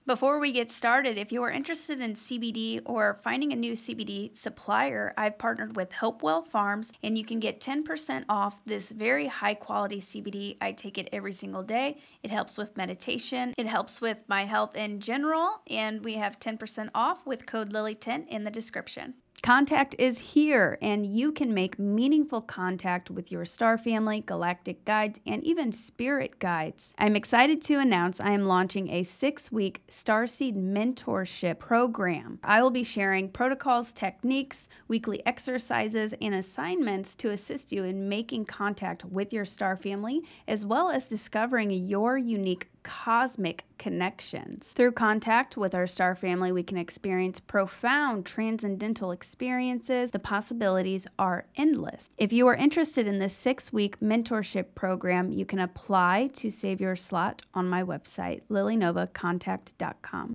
Before we get started, if you are interested in CBD or finding a new CBD supplier, I've partnered with Hopewell Farms, and you can get 10% off this very high quality CBD. I take it every single day. It helps with meditation. It helps with my health in general, and we have 10% off with code Lily10 in the description. Contact is here, and you can make meaningful contact with your star family, galactic guides, and even spirit guides. I'm excited to announce I am launching a 6-week Starseed mentorship program. I will be sharing protocols, techniques, weekly exercises, and assignments to assist you in making contact with your star family, as well as discovering your unique cosmic connections. Through contact with our star family, we can experience profound transcendental experiences. The possibilities are endless. If you are interested in this 6-week mentorship program, you can apply to save your slot on my website, lilynovacontact.com.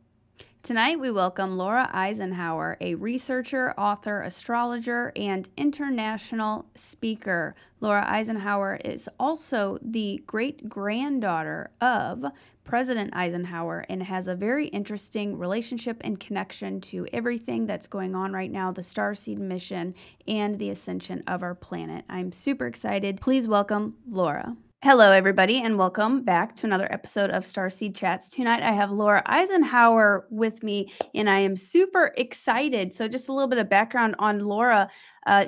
Tonight, we welcome Laura Eisenhower, a researcher, author, astrologer, and international speaker. Laura Eisenhower is also the great-granddaughter of President Eisenhower and has a very interesting relationship and connection to everything that's going on right now, the Starseed mission and the ascension of our planet. I'm super excited. Please welcome Laura. Hello, everybody, and welcome back to another episode of Starseed Chats. Tonight, I have Laura Eisenhower with me, and I am super excited. So just a little bit of background on Laura.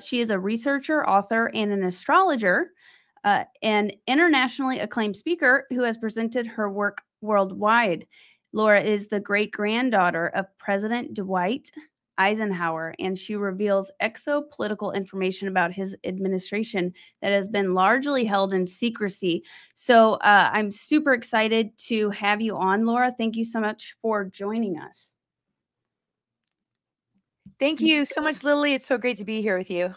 She is a researcher, author, and an astrologer, an internationally acclaimed speaker who has presented her work worldwide. Laura is the great-granddaughter of President Dwight Eisenhower, and she reveals exopolitical information about his administration that has been largely held in secrecy. So I'm super excited to have you on, Laura. Thank you so much for joining us. Thank you so much, Lily. It's so great to be here with you.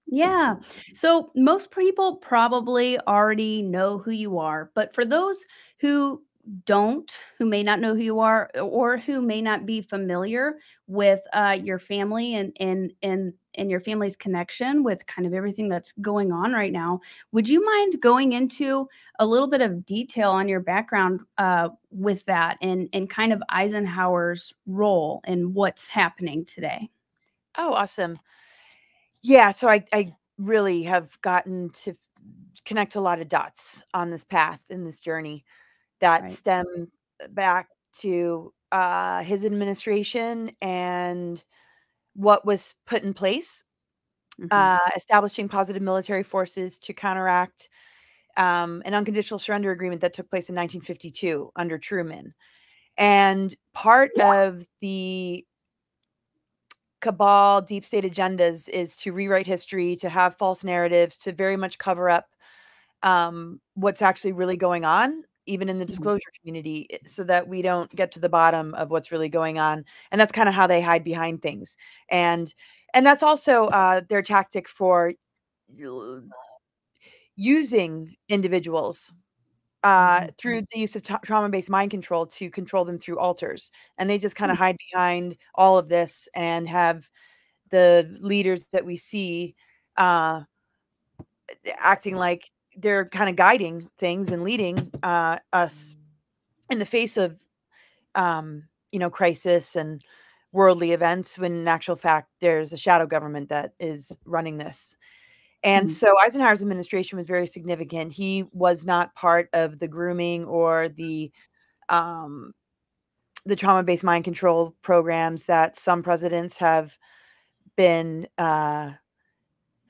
Yeah. So most people probably already know who you are, but for those who who may not know who you are, or who may not be familiar with your family and your family's connection with kind of everything that's going on right now, would you mind going into a little bit of detail on your background with that and kind of Eisenhower's role and what's happening today? Oh, awesome. Yeah, so I really have gotten to connect a lot of dots on this path, in this journey, that stem back to his administration and what was put in place, establishing positive military forces to counteract an unconditional surrender agreement that took place in 1952 under Truman. And part of the cabal deep state agendas is to rewrite history, to have false narratives, to very much cover up what's actually really going on, even in the disclosure community, so that we don't get to the bottom of what's really going on. And that's kind of how they hide behind things. And that's also their tactic for using individuals through the use of trauma-based mind control to control them through altars. And they just kind of hide behind all of this and have the leaders that we see acting like they're kind of guiding things and leading us in the face of, crisis and worldly events, when in actual fact, there's a shadow government that is running this. And so Eisenhower's administration was very significant. He was not part of the grooming or the trauma-based mind control programs that some presidents have been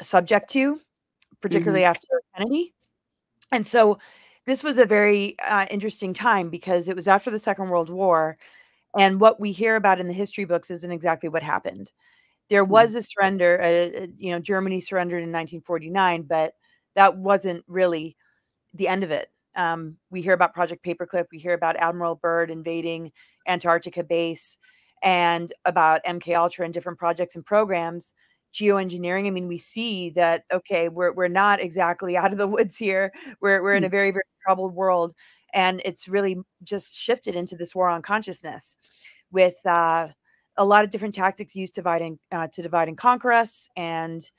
subject to, particularly after Kennedy. And so this was a very interesting time, because it was after the Second World War, and what we hear about in the history books isn't exactly what happened. There was a surrender, Germany surrendered in 1949, but that wasn't really the end of it. We hear about Project Paperclip. We hear about Admiral Byrd invading Antarctica base, and about MK Ultra and different projects and programs, geoengineering. I mean, we see that, okay, we're not exactly out of the woods here. We're in a very, very troubled world. And it's really just shifted into this war on consciousness. with a lot of different tactics used to divide and conquer us, and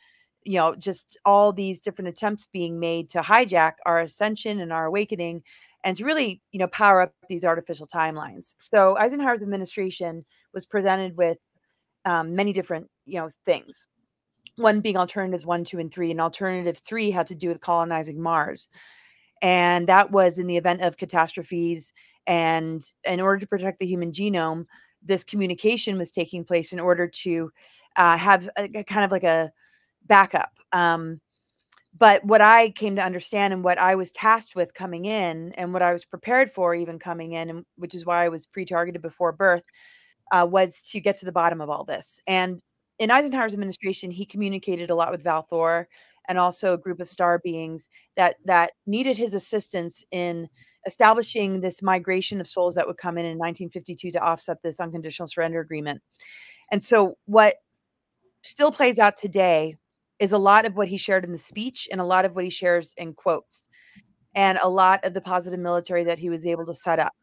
just all these different attempts being made to hijack our ascension and our awakening, and to really power up these artificial timelines. So Eisenhower's administration was presented with many different things. One being alternatives 1, 2, and 3. And alternative 3 had to do with colonizing Mars. And that was in the event of catastrophes. And in order to protect the human genome, this communication was taking place in order to have a kind of like a backup. But what I came to understand, and what I was tasked with coming in, and what I was prepared for even coming in, and which is why I was pre-targeted before birth, was to get to the bottom of all this. And in Eisenhower's administration, he communicated a lot with Val Thor and also a group of star beings that needed his assistance in establishing this migration of souls that would come in 1952 to offset this unconditional surrender agreement. And so what still plays out today is a lot of what he shared in the speech, and a lot of what he shares in quotes, and a lot of the positive military that he was able to set up.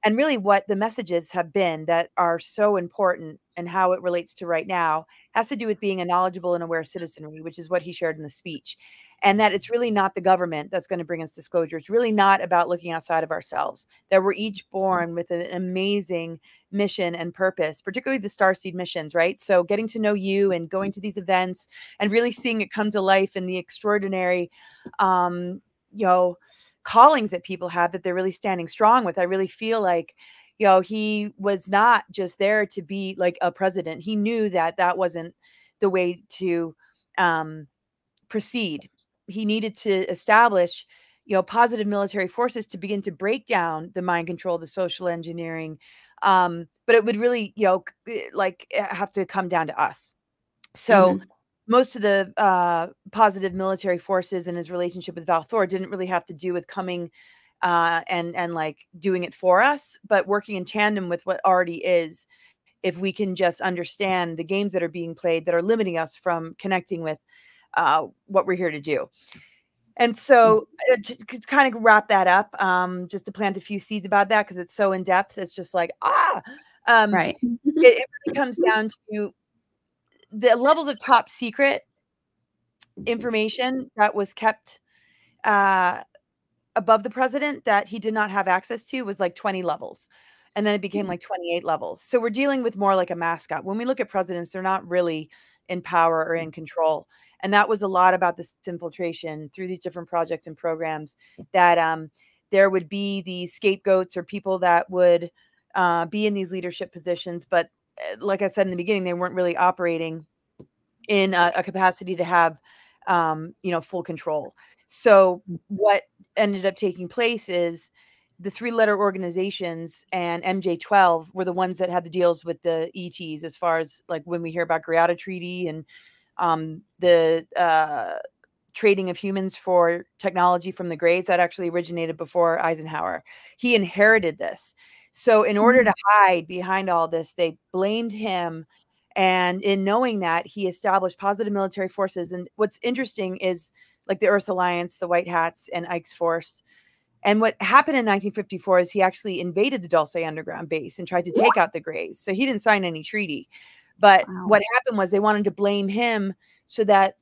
And really what the messages have been that are so important, and how it relates to right now, has to do with being a knowledgeable and aware citizenry, which is what he shared in the speech. And that it's really not the government that's going to bring us disclosure. It's really not about looking outside of ourselves, that we're each born with an amazing mission and purpose, particularly the Starseed missions, right? So getting to know you and going to these events and really seeing it come to life in the extraordinary, callings that people have that they're really standing strong with. I really feel like, he was not just there to be like a president. He knew that that wasn't the way to proceed. He needed to establish, positive military forces to begin to break down the mind control, the social engineering. But it would really, have to come down to us. So most of the positive military forces in his relationship with Val Thor didn't really have to do with coming and like doing it for us, but working in tandem with what already is. If we can just understand the games that are being played that are limiting us from connecting with what we're here to do. And so to kind of wrap that up, just to plant a few seeds about that, because it's so in depth, it's just like, right. It really comes down to the levels of top secret information that was kept above the president that he did not have access to was like 20 levels. And then it became like 28 levels. So we're dealing with more like a mascot. When we look at presidents, they're not really in power or in control. And that was a lot about this infiltration through these different projects and programs, that there would be these scapegoats or people that would be in these leadership positions. But like I said in the beginning, they weren't really operating in a capacity to have, full control. So what ended up taking place is the 3-letter organizations and MJ12 were the ones that had the deals with the ETs, as far as like when we hear about Greata Treaty and the trading of humans for technology from the Greys, that actually originated before Eisenhower. He inherited this. So in order to hide behind all this, they blamed him. And in knowing that, he established positive military forces. And what's interesting is like the Earth Alliance, the White Hats, and Ike's Force. And what happened in 1954 is he actually invaded the Dulce underground base and tried to take out the Greys. So he didn't sign any treaty. But what happened was they wanted to blame him, so that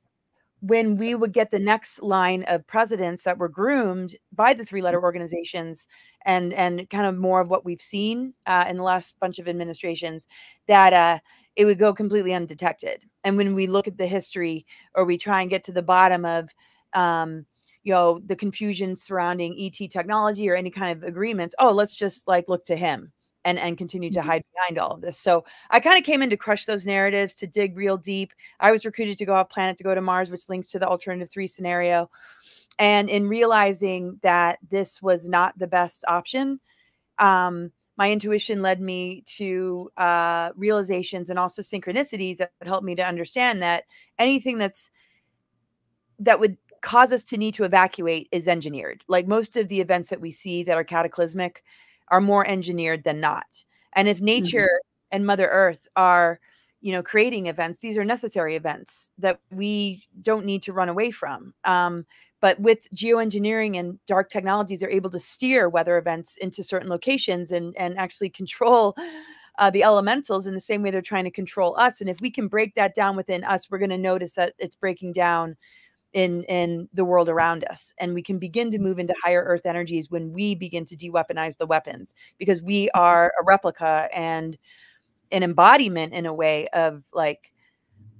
when we would get the next line of presidents that were groomed by the 3-letter organizations, and kind of more of what we've seen in the last bunch of administrations, that it would go completely undetected. And when we look at the history, or we try and get to the bottom of the confusion surrounding ET technology or any kind of agreements, let's just like look to him and continue to hide behind all of this. So I kind of came in to crush those narratives, to dig real deep. I was recruited to go off planet, to go to Mars, which links to the alternative 3 scenario. And in realizing that this was not the best option, my intuition led me to realizations and also synchronicities that helped me to understand that anything that would cause us to need to evacuate is engineered. Like most of the events that we see that are cataclysmic are more engineered than not. And if nature and Mother Earth are, you know, creating events. These are necessary events that we don't need to run away from. But with geoengineering and dark technologies, they're able to steer weather events into certain locations and actually control the elementals in the same way they're trying to control us. And if we can break that down within us, we're going to notice that it's breaking down in the world around us. And we can begin to move into higher earth energies when we begin to de-weaponize the weapons, because we are a replica and an embodiment in a way of like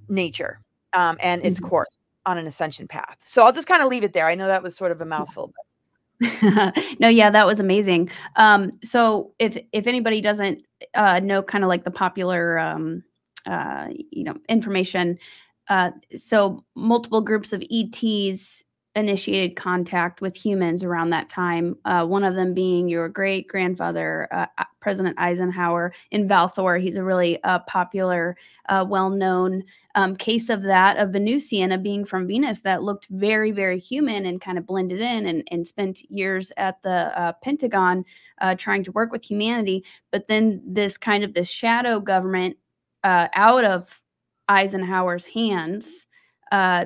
nature and its course on an ascension path. So I'll just kind of leave it there. I know that was sort of a mouthful, but no, yeah, that was amazing. So if anybody doesn't know kind of like the popular you know, information, so multiple groups of ETs initiated contact with humans around that time. One of them being your great-grandfather, President Eisenhower in Valthor. He's a really popular, well-known case of that, of Venusian, a being from Venus that looked very, very human and kind of blended in and spent years at the Pentagon trying to work with humanity. But then this shadow government out of Eisenhower's hands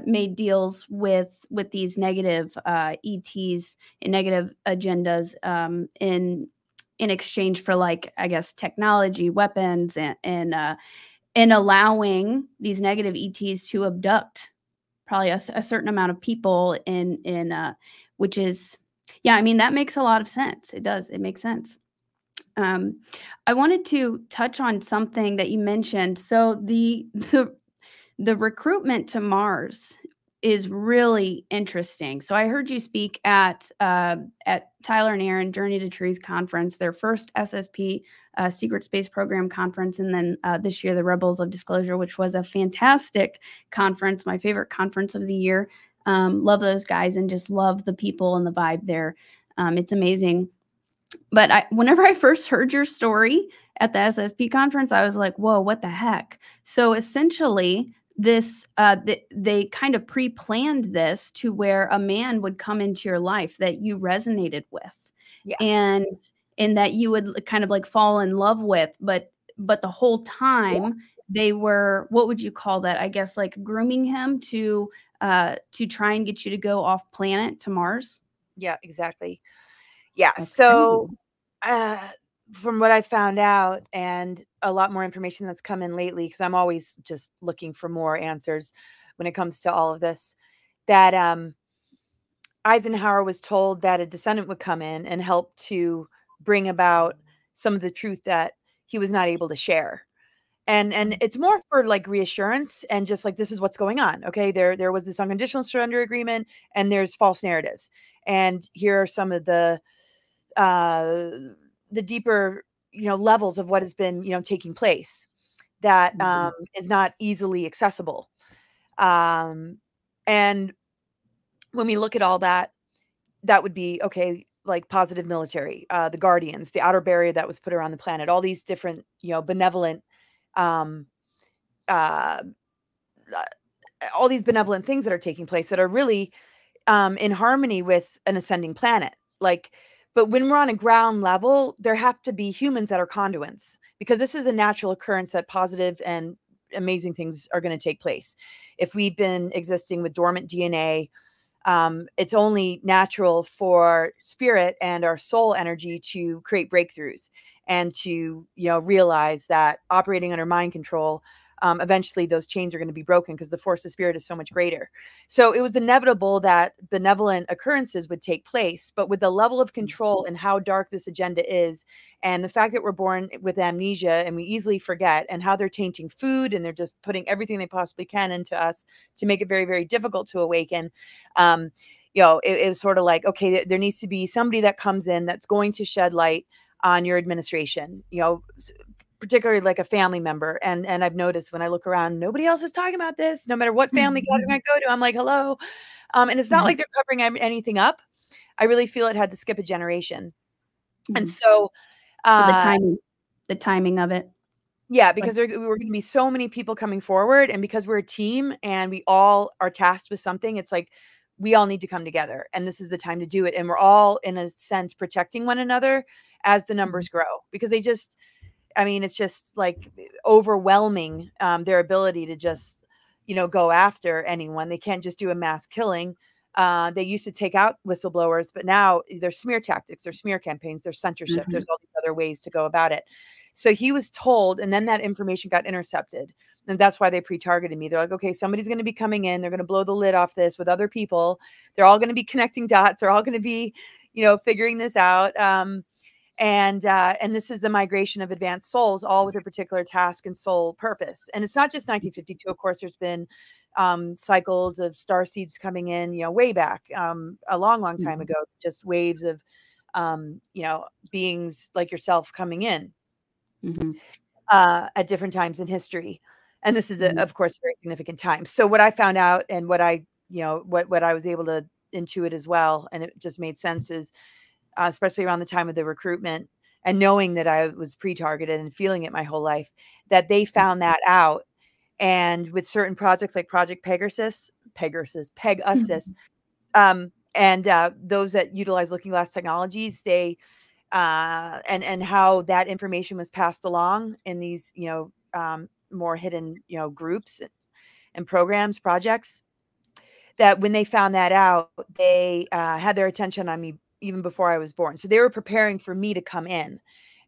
made deals with these negative ETs and negative agendas in exchange for, like, I guess, technology, weapons, and allowing these negative ETs to abduct probably a certain amount of people in which is, yeah, I mean, that makes a lot of sense. It does. It makes sense. I wanted to touch on something that you mentioned. So the recruitment to Mars is really interesting. So I heard you speak at Tyler and Aaron Journey to Truth conference, their first SSP Secret Space Program conference, and then this year the Rebels of Disclosure, which was a fantastic conference, my favorite conference of the year. Love those guys and just love the people and the vibe there. It's amazing. But whenever I first heard your story at the SSP conference, I was like, whoa, what the heck? So essentially, this they kind of pre-planned this to where a man would come into your life that you resonated with. Yeah. And that you would kind of like fall in love with, but the whole time they were, what would you call that? I guess like grooming him to try and get you to go off planet to Mars. Yeah, exactly. Yeah. That's so from what I found out, and a lot more information that's come in lately, because I'm always just looking for more answers when it comes to all of this, that Eisenhower was told that a descendant would come in and help to bring about some of the truth that he was not able to share. And it's more for like reassurance and just like, this is what's going on. Okay. There was this unconditional surrender agreement and there's false narratives. And here are some of the deeper, you know, levels of what has been, you know, taking place that is not easily accessible. And when we look at all that, that would be, okay, like positive military, the Guardians, the outer barrier that was put around the planet, all these different, you know, benevolent, all these benevolent things that are taking place that are really in harmony with an ascending planet. Like, but when we're on a ground level, there have to be humans that are conduits, because this is a natural occurrence that positive and amazing things are going to take place. If we've been existing with dormant DNA, it's only natural for spirit and our soul energy to create breakthroughs and to, you know, realize that operating under mind control, eventually those chains are going to be broken because the force of spirit is so much greater. So it was inevitable that benevolent occurrences would take place, but with the level of control and how dark this agenda is, and the fact that we're born with amnesia and we easily forget, and how they're tainting food and they're just putting everything they possibly can into us to make it very, very difficult to awaken. You know, it was sort of like, okay, there needs to be somebody that comes in that's going to shed light on your administration, you know, particularly like a family member. And I've noticed when I look around, nobody else is talking about this, no matter what family gathering I go to. I'm like, hello. And it's not like they're covering anything up. I really feel it had to skip a generation. And so the timing of it. Yeah, because there were going to be so many people coming forward, and because we're a team and we all are tasked with something, it's like we all need to come together, and this is the time to do it. And we're all, in a sense, protecting one another as the numbers grow, because I mean, it's just like overwhelming, their ability to just, go after anyone. They can't just do a mass killing. They used to take out whistleblowers, but now there's smear tactics, there's smear campaigns, there's censorship, there's all these other ways to go about it. So he was told, and then that information got intercepted. And that's why they pre-targeted me. They're like, okay, somebody's going to be coming in. They're going to blow the lid off this with other people. They're all going to be connecting dots. They're all going to be, figuring this out. And this is the migration of advanced souls, all with a particular task and soul purpose. And it's not just 1952. Of course, there's been cycles of starseeds coming in, way back, a long, long time ago, just waves of, beings like yourself coming in at different times in history. And this is, of course, a very significant time. So what I found out, and what I, what I was able to intuit as well, and it just made sense, is especially around the time of the recruitment, and knowing that I was pre-targeted and feeling it my whole life, that they found that out. And with certain projects like Project Pegasus, and those that utilize looking glass technologies, they and how that information was passed along in these, more hidden, groups and programs, projects, that when they found that out, they had their attention on me even before I was born. So they were preparing for me to come in.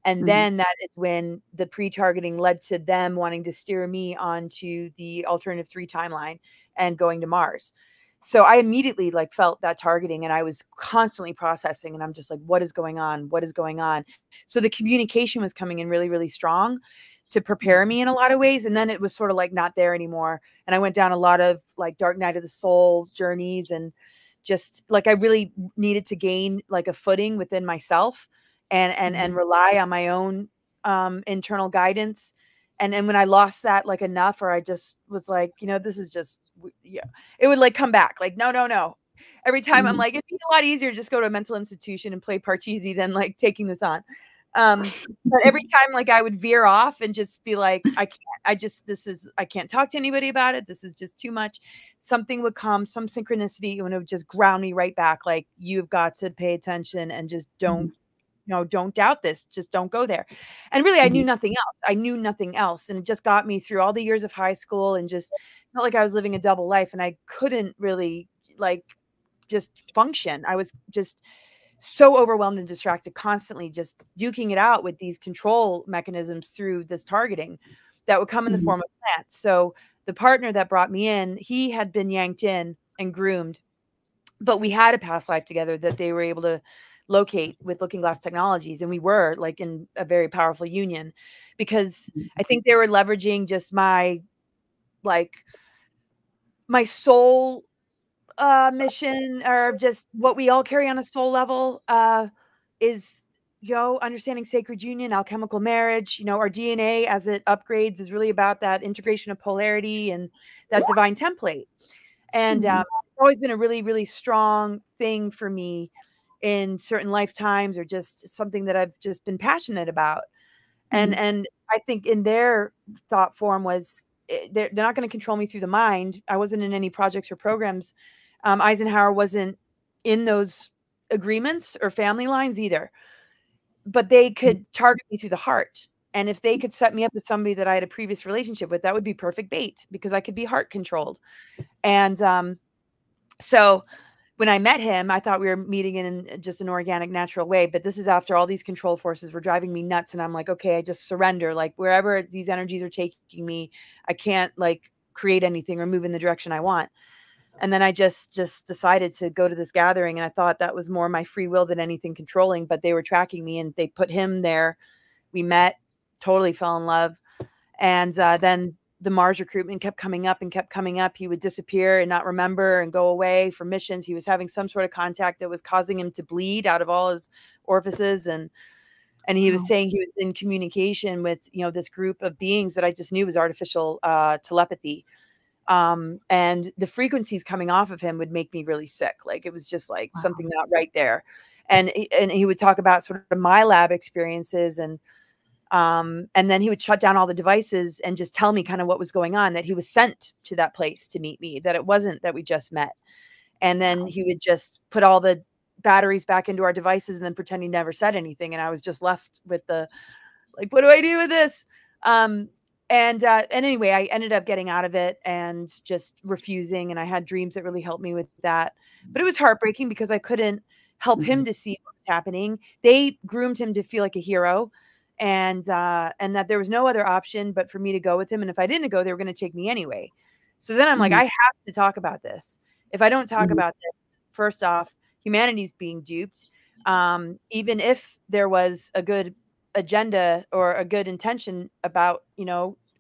And then that is when the pre-targeting led to them wanting to steer me onto the alternative 3 timeline and going to Mars. So I immediately felt that targeting, and I was constantly processing, and I'm just like, what is going on? What is going on? So the communication was coming in really, really strong to prepare me in a lot of ways. And then it was sort of not there anymore. And I went down a lot of dark night of the soul journeys, and just I really needed to gain a footing within myself and rely on my own internal guidance. And when I lost that enough, or I just was this is just, it would come back. No. Every time I'm it'd be a lot easier to just go to a mental institution and play Parcheesi than taking this on. But every time I would veer off and just be I can't talk to anybody about it. This is just too much. Something would come, some synchronicity, and it would just ground me right back. You've got to pay attention and just don't doubt this. Just don't go there. And really, I knew nothing else. And it just got me through all the years of high school, and just felt like I was living a double life, and I couldn't really just function. I was just so overwhelmed and distracted, constantly just duking it out with these control mechanisms through this targeting that would come in the form of plants. So the partner that brought me in, he had been yanked in and groomed, but we had a past life together that they were able to locate with looking glass technologies. And we were in a very powerful union, because I think they were leveraging just my soul mission, or just what we all carry on a soul level, is understanding sacred union, alchemical marriage. Our DNA, as it upgrades, is really about that integration of polarity and that divine template. And it's always been a really, really strong thing for me in certain lifetimes, or just something that I've just been passionate about. And I think in their thought form was, they're not going to control me through the mind. I wasn't in any projects or programs. Eisenhower wasn't in those agreements or family lines either, but they could target me through the heart. And if they could set me up with somebody that I had a previous relationship with, that would be perfect bait, because I could be heart controlled. And so when I met him, I thought we were meeting in just an organic, natural way. But this is after all these control forces were driving me nuts. And I'm like, okay, I just surrender. Wherever these energies are taking me, I can't create anything or move in the direction I want. And then I just decided to go to this gathering. And I thought that was more my free will than anything controlling. But they were tracking me, and they put him there. We met, totally fell in love. And then the Mars recruitment kept coming up and kept coming up. He would disappear and not remember and go away for missions. He was having some sort of contact that was causing him to bleed out of all his orifices. And he was saying he was in communication with, this group of beings that I just knew was artificial telepathy. And the frequencies coming off of him would make me really sick. It was just something not right there. And he would talk about sort of my lab experiences, and then he would shut down all the devices and just tell me kind of what was going on, that he was sent to that place to meet me, that it wasn't that we just met. And then he would just put all the batteries back into our devices and then pretend he never said anything. And I was just left with the Like, what do I do with this? And anyway, I ended up getting out of it and just refusing. And I had dreams that really helped me with that. But it was heartbreaking because I couldn't help him to see what was happening. They groomed him to feel like a hero, and that there was no other option but for me to go with him. And if I didn't go, they were going to take me anyway. So then I'm like, I have to talk about this. If I don't talk about this, first off, humanity's being duped. Even if there was a good agenda or a good intention about,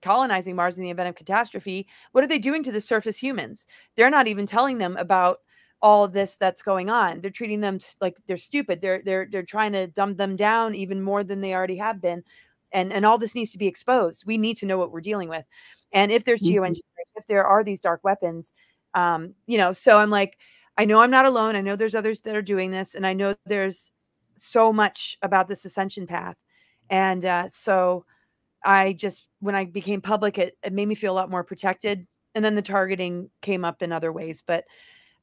colonizing Mars in the event of catastrophe, what are they doing to the surface humans? They're not even telling them about all of this that's going on. They're treating them like they're stupid. They're trying to dumb them down even more than they already have been. And all this needs to be exposed. We need to know what we're dealing with. And if there's geoengineering, if there are these dark weapons, so I'm like, I know I'm not alone. I know there's others that are doing this. And I know there's so much about this ascension path. And so I just, when I became public, it made me feel a lot more protected. And then the targeting came up in other ways, but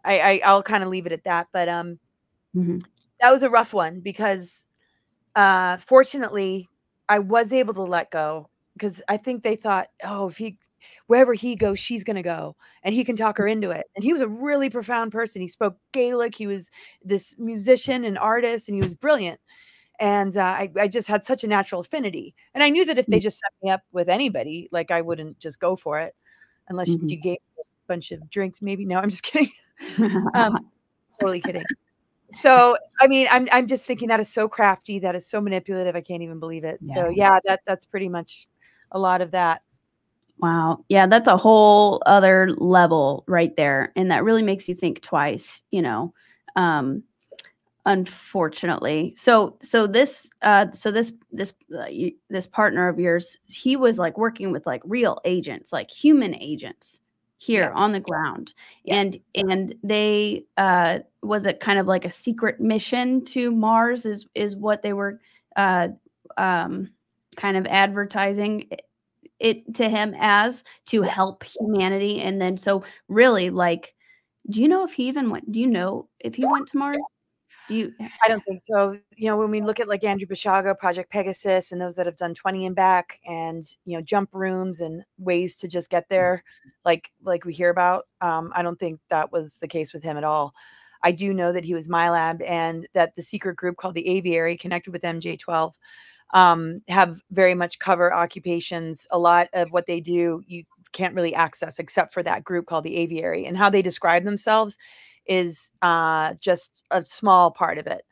I'll kind of leave it at that. But that was a rough one because fortunately I was able to let go, because I think they thought, oh, wherever he goes, she's going to go and he can talk her into it. And he was a really profound person. He spoke Gaelic. He was this musician and artist, and he was brilliant. And I just had such a natural affinity. And I knew that if they just set me up with anybody, like, I wouldn't just go for it unless you gave me a bunch of drinks, maybe. No, I'm just kidding. Totally kidding. So, I mean, I'm just thinking that is so crafty. That is so manipulative. I can't even believe it. Yeah. So yeah, that's pretty much a lot of that. Wow. Yeah, that's a whole other level right there. And that really makes you think twice, unfortunately. So this partner of yours, he was like working with like real agents, like human agents here on the ground. And they, was it kind of like a secret mission to Mars is what they were, kind of advertising it to him as, to help humanity. And then, so really, like, do you know if he even went, do you know if he went to Mars? I don't think so. When we look at like Andrew Basiago, Project Pegasus, and those that have done 20 and back, and, jump rooms and ways to just get there, like we hear about, I don't think that was the case with him at all. I do know that he was MyLab, and that the secret group called the Aviary, connected with MJ12, have very much cover occupations. A lot of what they do, you can't really access except for that group called the Aviary, and how they describe themselves is just a small part of it.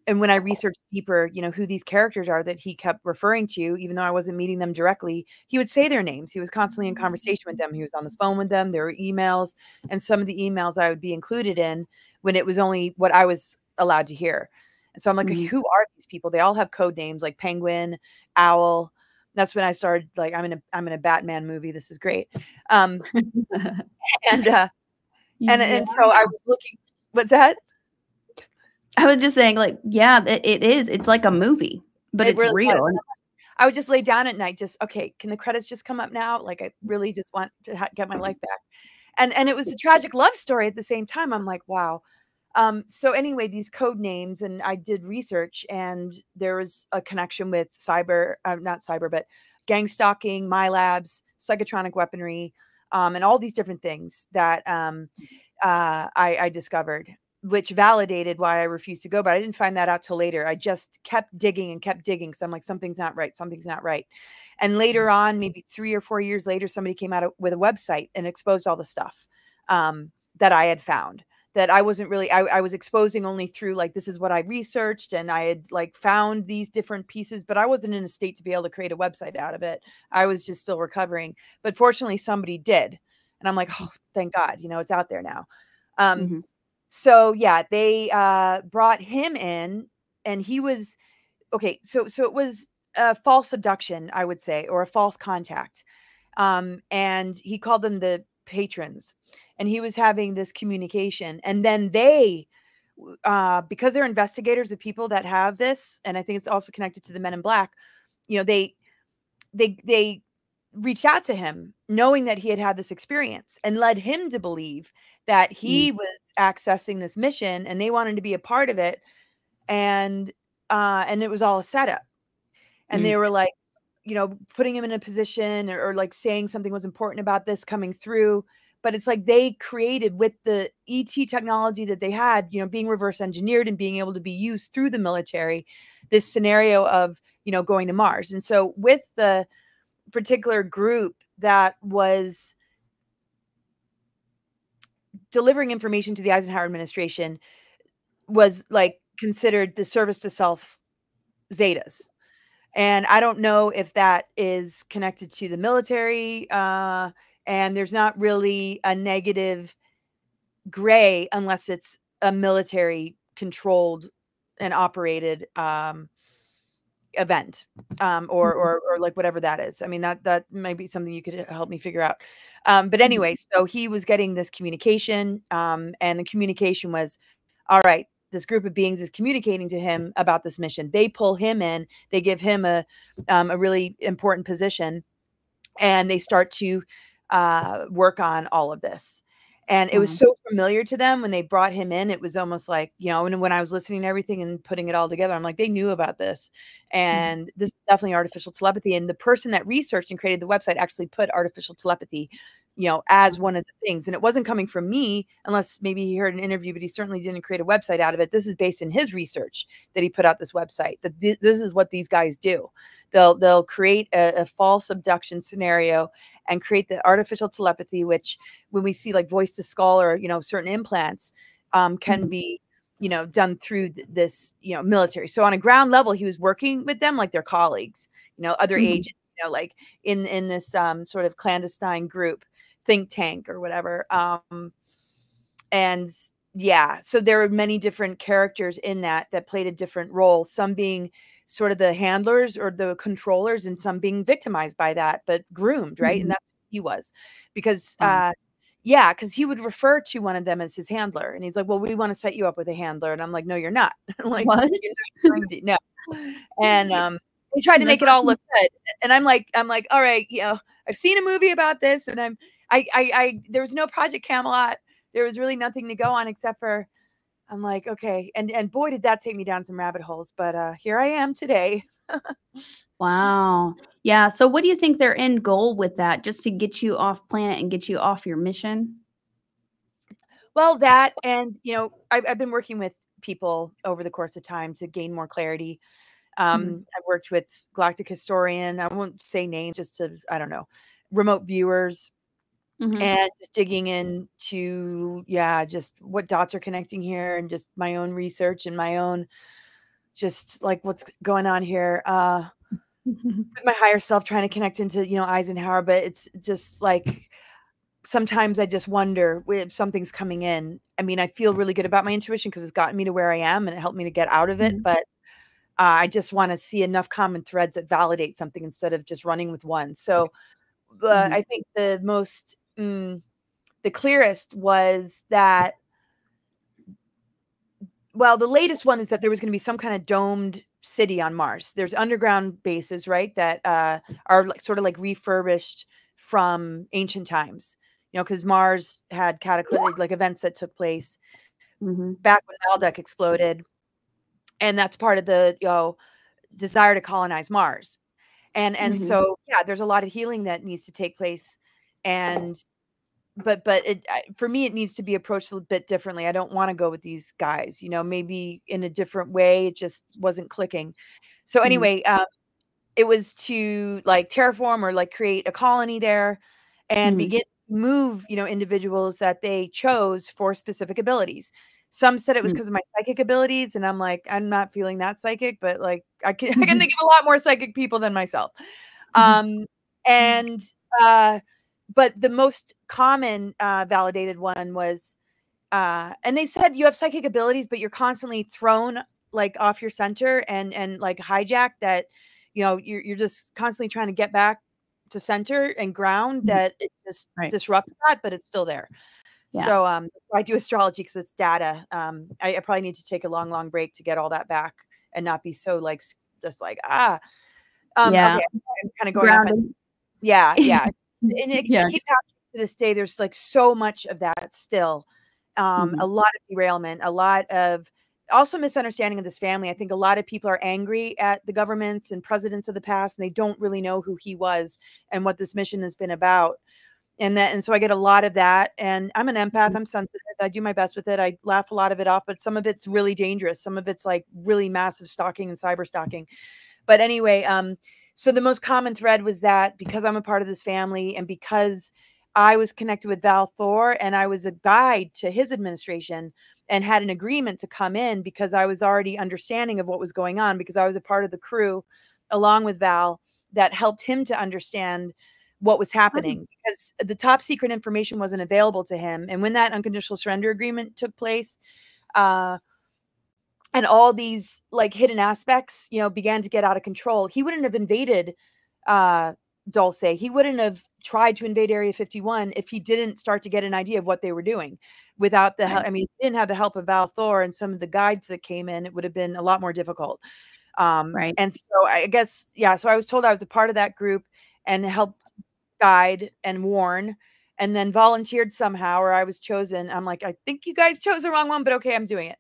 And when I researched deeper, who these characters are that he kept referring to, even though I wasn't meeting them directly, he would say their names. He was constantly in conversation with them. He was on the phone with them. There were emails, and some of the emails I would be included in when it was only what I was allowed to hear. And so I'm like, who are these people? They all have code names like Penguin, Owl. That's when I started, like, I'm in a Batman movie. This is great. And so I was looking, what's that? I was just saying, like, yeah, it is. It's like a movie, but it's really real. I would just lay down at night, okay, can the credits just come up now? Like, I really just want to get my life back. And it was a tragic love story at the same time. I'm like, wow. So anyway, these code names, and I did research, and there was a connection with not cyber, but gang stalking, MyLabs, psychotronic weaponry, and all these different things that I discovered, which validated why I refused to go. But I didn't find that out till later. I just kept digging and kept digging. So I'm like, something's not right. Something's not right. And later on, maybe 3 or 4 years later, somebody came out with a website and exposed all the stuff that I had found, that I wasn't really, I was exposing only through, like, this is what I researched, and I had like found these different pieces, but I wasn't in a state to be able to create a website out of it. I was just still recovering. But fortunately somebody did. And I'm like, oh, thank God, it's out there now. So yeah, they brought him in, and he was, okay, so it was a false abduction, I would say, or a false contact. And he called them the patrons, and he was having this communication. And then they, because they're investigators of people that have this, and I think it's also connected to the Men in Black, they reached out to him knowing that he had had this experience, and led him to believe that he was accessing this mission, and they wanted to be a part of it. And it was all a setup. and they were like, you know, putting him in a position or like saying something was important about this coming through. But it's like they created with the ET technology that they had, you know, being reverse engineered and being able to be used through the military, this scenario of, you know, going to Mars. And so with the particular group that was delivering information to the Eisenhower administration was like considered the service to self Zetas. And I don't know if that is connected to the military. And there's not really a negative gray unless it's a military controlled and operated event, or like whatever that is. I mean, that might be something you could help me figure out. But anyway, so he was getting this communication, and the communication was, all right, this group of beings is communicating to him about this mission. They pull him in, they give him a really important position, and they start to work on all of this. And it was so familiar to them when they brought him in. It was almost like, you know, and when I was listening to everything and putting it all together, I'm like, they knew about this. And this is definitely artificial telepathy. And the person that researched and created the website actually put artificial telepathy, you know, as one of the things. And it wasn't coming from me, unless maybe he heard an interview, but he certainly didn't create a website out of it. This is based in his research that he put out this website, that this is what these guys do. They'll create a false abduction scenario and create the artificial telepathy, which when we see like voice to skull or, you know, certain implants can be, you know, done through this, you know, military. So on a ground level, he was working with them like their colleagues, you know, other agents, you know, like in this sort of clandestine group, think tank or whatever. And yeah, so there are many different characters in that played a different role, some being sort of the handlers or the controllers, and some being victimized by that, but groomed, right? And that's what he was, because yeah, because he would refer to one of them as his handler, and he's like, well, we want to set you up with a handler. And I'm like, no, you're not. Like, What? you're not going to, no. And he tried to make it all look good. And I'm like, all right, you know, I've seen a movie about this, and there was no Project Camelot. There was really nothing to go on except for, I'm like, okay. And boy, did that take me down some rabbit holes, but here I am today. Wow. Yeah. So what do you think their end goal with that? Just to get you off planet and get you off your mission? Well, that, and, you know, I've been working with people over the course of time to gain more clarity. I've worked with Galactic Historian. I won't say names, just to, I don't know, remote viewers. And just digging into, yeah, just what dots are connecting here, and just my own research and my own, just like what's going on here with my higher self, trying to connect into, you know, Eisenhower. But it's just like, sometimes I just wonder if something's coming in. I mean, I feel really good about my intuition because it's gotten me to where I am and it helped me to get out of it. But I just want to see enough common threads that validate something instead of just running with one. So I think the most, the clearest was that, well, the latest one is that there was going to be some kind of domed city on Mars. There's underground bases, right, that are like, sort of like refurbished from ancient times, you know, because Mars had cataclysmic, like events that took place back when Maldek exploded. And that's part of the, you know, desire to colonize Mars. And so, yeah, there's a lot of healing that needs to take place. And but it, for me, it needs to be approached a bit differently. I don't want to go with these guys, you know, maybe in a different way. It just wasn't clicking. So anyway, it was to like terraform or like create a colony there and begin to move, you know, individuals that they chose for specific abilities. Some said it was because of my psychic abilities, and I'm like, I'm not feeling that psychic, but like I can think of a lot more psychic people than myself. But the most common validated one was, and they said you have psychic abilities, but you're constantly thrown like off your center and like hijacked, that, you know, you're just constantly trying to get back to center and ground, that it just disrupts that, but it's still there. Yeah. So I do astrology because it's data. I probably need to take a long break to get all that back and not be so like, just like, yeah. Okay, I'm kind of going off on, yeah. And it keeps happening to this day. There's like so much of that still. A lot of derailment, a lot of also misunderstanding of this family. I think a lot of people are angry at the governments and presidents of the past, and they don't really know who he was and what this mission has been about. And so I get a lot of that. And I'm an empath. I'm sensitive. I do my best with it. I laugh a lot of it off, but some of it's really dangerous. Some of it's like really massive stalking and cyber stalking. But anyway, so the most common thread was that because I'm a part of this family and because I was connected with Val Thor and I was a guide to his administration and had an agreement to come in because I was already understanding of what was going on, because I was a part of the crew along with Val that helped him to understand what was happening, because the top secret information wasn't available to him. And when that unconditional surrender agreement took place, and all these like hidden aspects, you know, began to get out of control, he wouldn't have invaded Dulce. He wouldn't have tried to invade Area 51 if he didn't start to get an idea of what they were doing without the help. I mean, he didn't have the help of Val Thor and some of the guides that came in, it would have been a lot more difficult. And so I guess, yeah, so I was told I was a part of that group and helped guide and warn, and then volunteered somehow, or I was chosen. I'm like, I think you guys chose the wrong one, but okay, I'm doing it.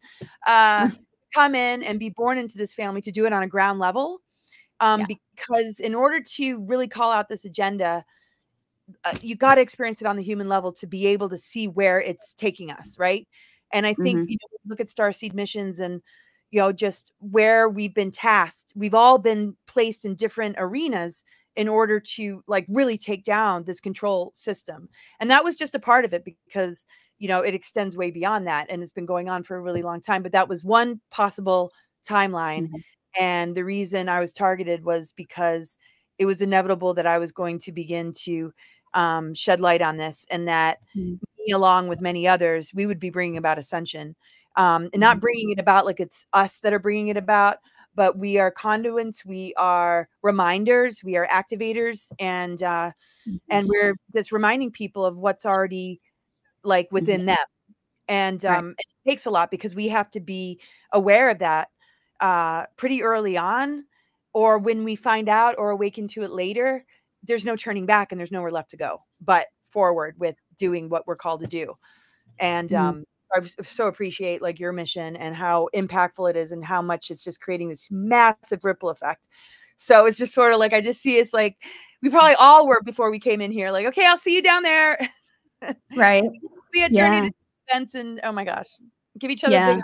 Come in and be born into this family to do it on a ground level. Because in order to really call out this agenda, you got to experience it on the human level to be able to see where it's taking us, right? And I think, you know, look at Starseed missions and, you know, just where we've been tasked. We've all been placed in different arenas in order to like really take down this control system. And that was just a part of it because, you know, it extends way beyond that and it's been going on for a really long time. But that was one possible timeline. And the reason I was targeted was because it was inevitable that I was going to begin to shed light on this, and that me, along with many others, we would be bringing about ascension, and not bringing it about like it's us that are bringing it about, but we are conduits, we are reminders, we are activators, and we're just reminding people of what's already like within them. And it takes a lot because we have to be aware of that pretty early on, or when we find out or awaken to it later, there's no turning back and there's nowhere left to go but forward with doing what we're called to do. And I so appreciate like your mission and how impactful it is and how much it's just creating this massive ripple effect. So it's just sort of like, I just see it's like we probably all were before we came in here, like, okay, I'll see you down there. Right. We had journey to events and oh my gosh, give each other a big hug.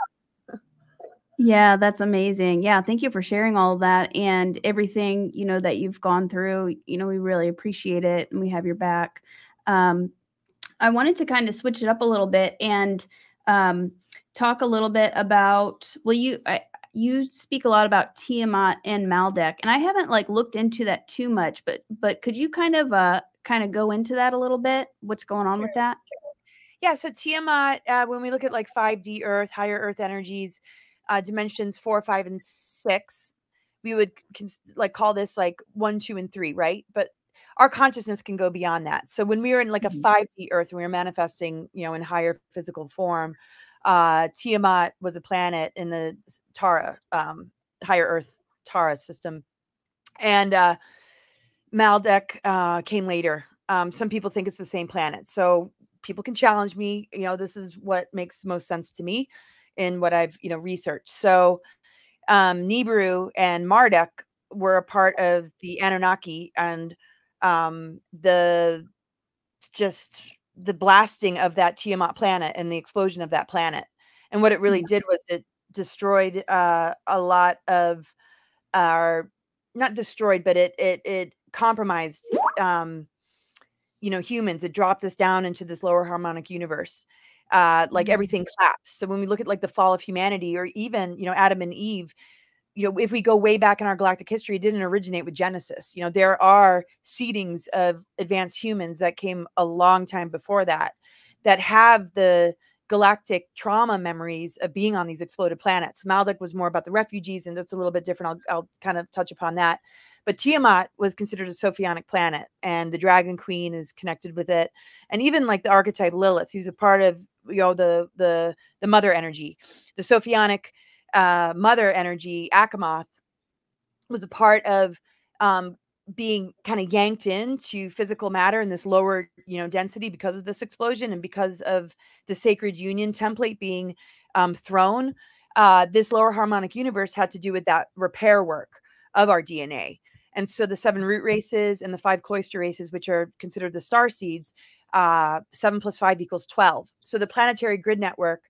Yeah, that's amazing. Yeah, thank you for sharing all of that and everything, you know, that you've gone through. You know, we really appreciate it and we have your back. I wanted to kind of switch it up a little bit and talk a little bit about, well, you speak a lot about Tiamat and Maldek, and I haven't like looked into that too much, but could you kind of go into that a little bit? What's going on with that? Yeah, so Tiamat, when we look at like 5D Earth, higher Earth energies, dimensions 4, 5, and 6, we would like call this like 1, 2, and 3, right? But our consciousness can go beyond that. So when we were in like a 5D Earth and we were manifesting, you know, in higher physical form, Tiamat was a planet in the Tara, higher Earth Tara system, and Maldek came later. Some people think it's the same planet, so people can challenge me. You know, this is what makes most sense to me in what I've, you know, researched. So Nibiru and Marduk were a part of the Anunnaki, and the blasting of that Tiamat planet and the explosion of that planet. And what it really did was it destroyed a lot of our, not destroyed, but it compromised you know, humans. It dropped us down into this lower harmonic universe. Like everything collapsed. So when we look at like the fall of humanity, or even, you know, Adam and Eve, you know, if we go way back in our galactic history, it didn't originate with Genesis. You know, there are seedings of advanced humans that came a long time before that, that have the galactic trauma memories of being on these exploded planets. Maldek was more about the refugees, and that's a little bit different. I'll kind of touch upon that. But Tiamat was considered a Sophionic planet, and the Dragon Queen is connected with it. And even like the archetype Lilith, who's a part of, you know, the mother energy, the Sophionic mother energy, Akamoth, was a part of being kind of yanked into physical matter in this lower, you know, density because of this explosion and because of the sacred union template being thrown. this lower harmonic universe had to do with that repair work of our DNA. And so the 7 root races and the 5 cloister races, which are considered the star seeds, 7 plus 5 equals 12. So the planetary grid network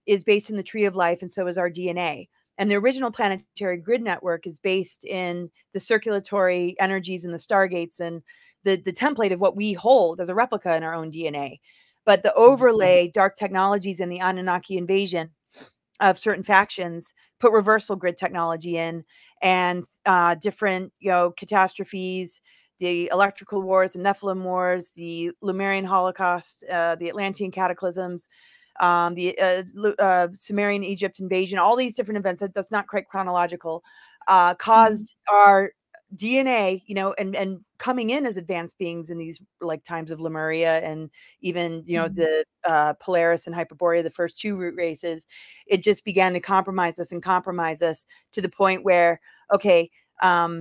is based in the tree of life, and so is our DNA. And the original planetary grid network is based in the circulatory energies and the stargates and the template of what we hold as a replica in our own DNA. But the overlay, dark technologies, and the Anunnaki invasion of certain factions put reversal grid technology in, and different, catastrophes, the electrical wars, the Nephilim wars, the Lemurian Holocaust, the Atlantean cataclysms, the Sumerian Egypt invasion, all these different events, that's not quite chronological, caused our DNA, and coming in as advanced beings in these like times of Lemuria, and even, the Polaris and Hyperborea, the first 2 root races, it just began to compromise us to the point where, okay, the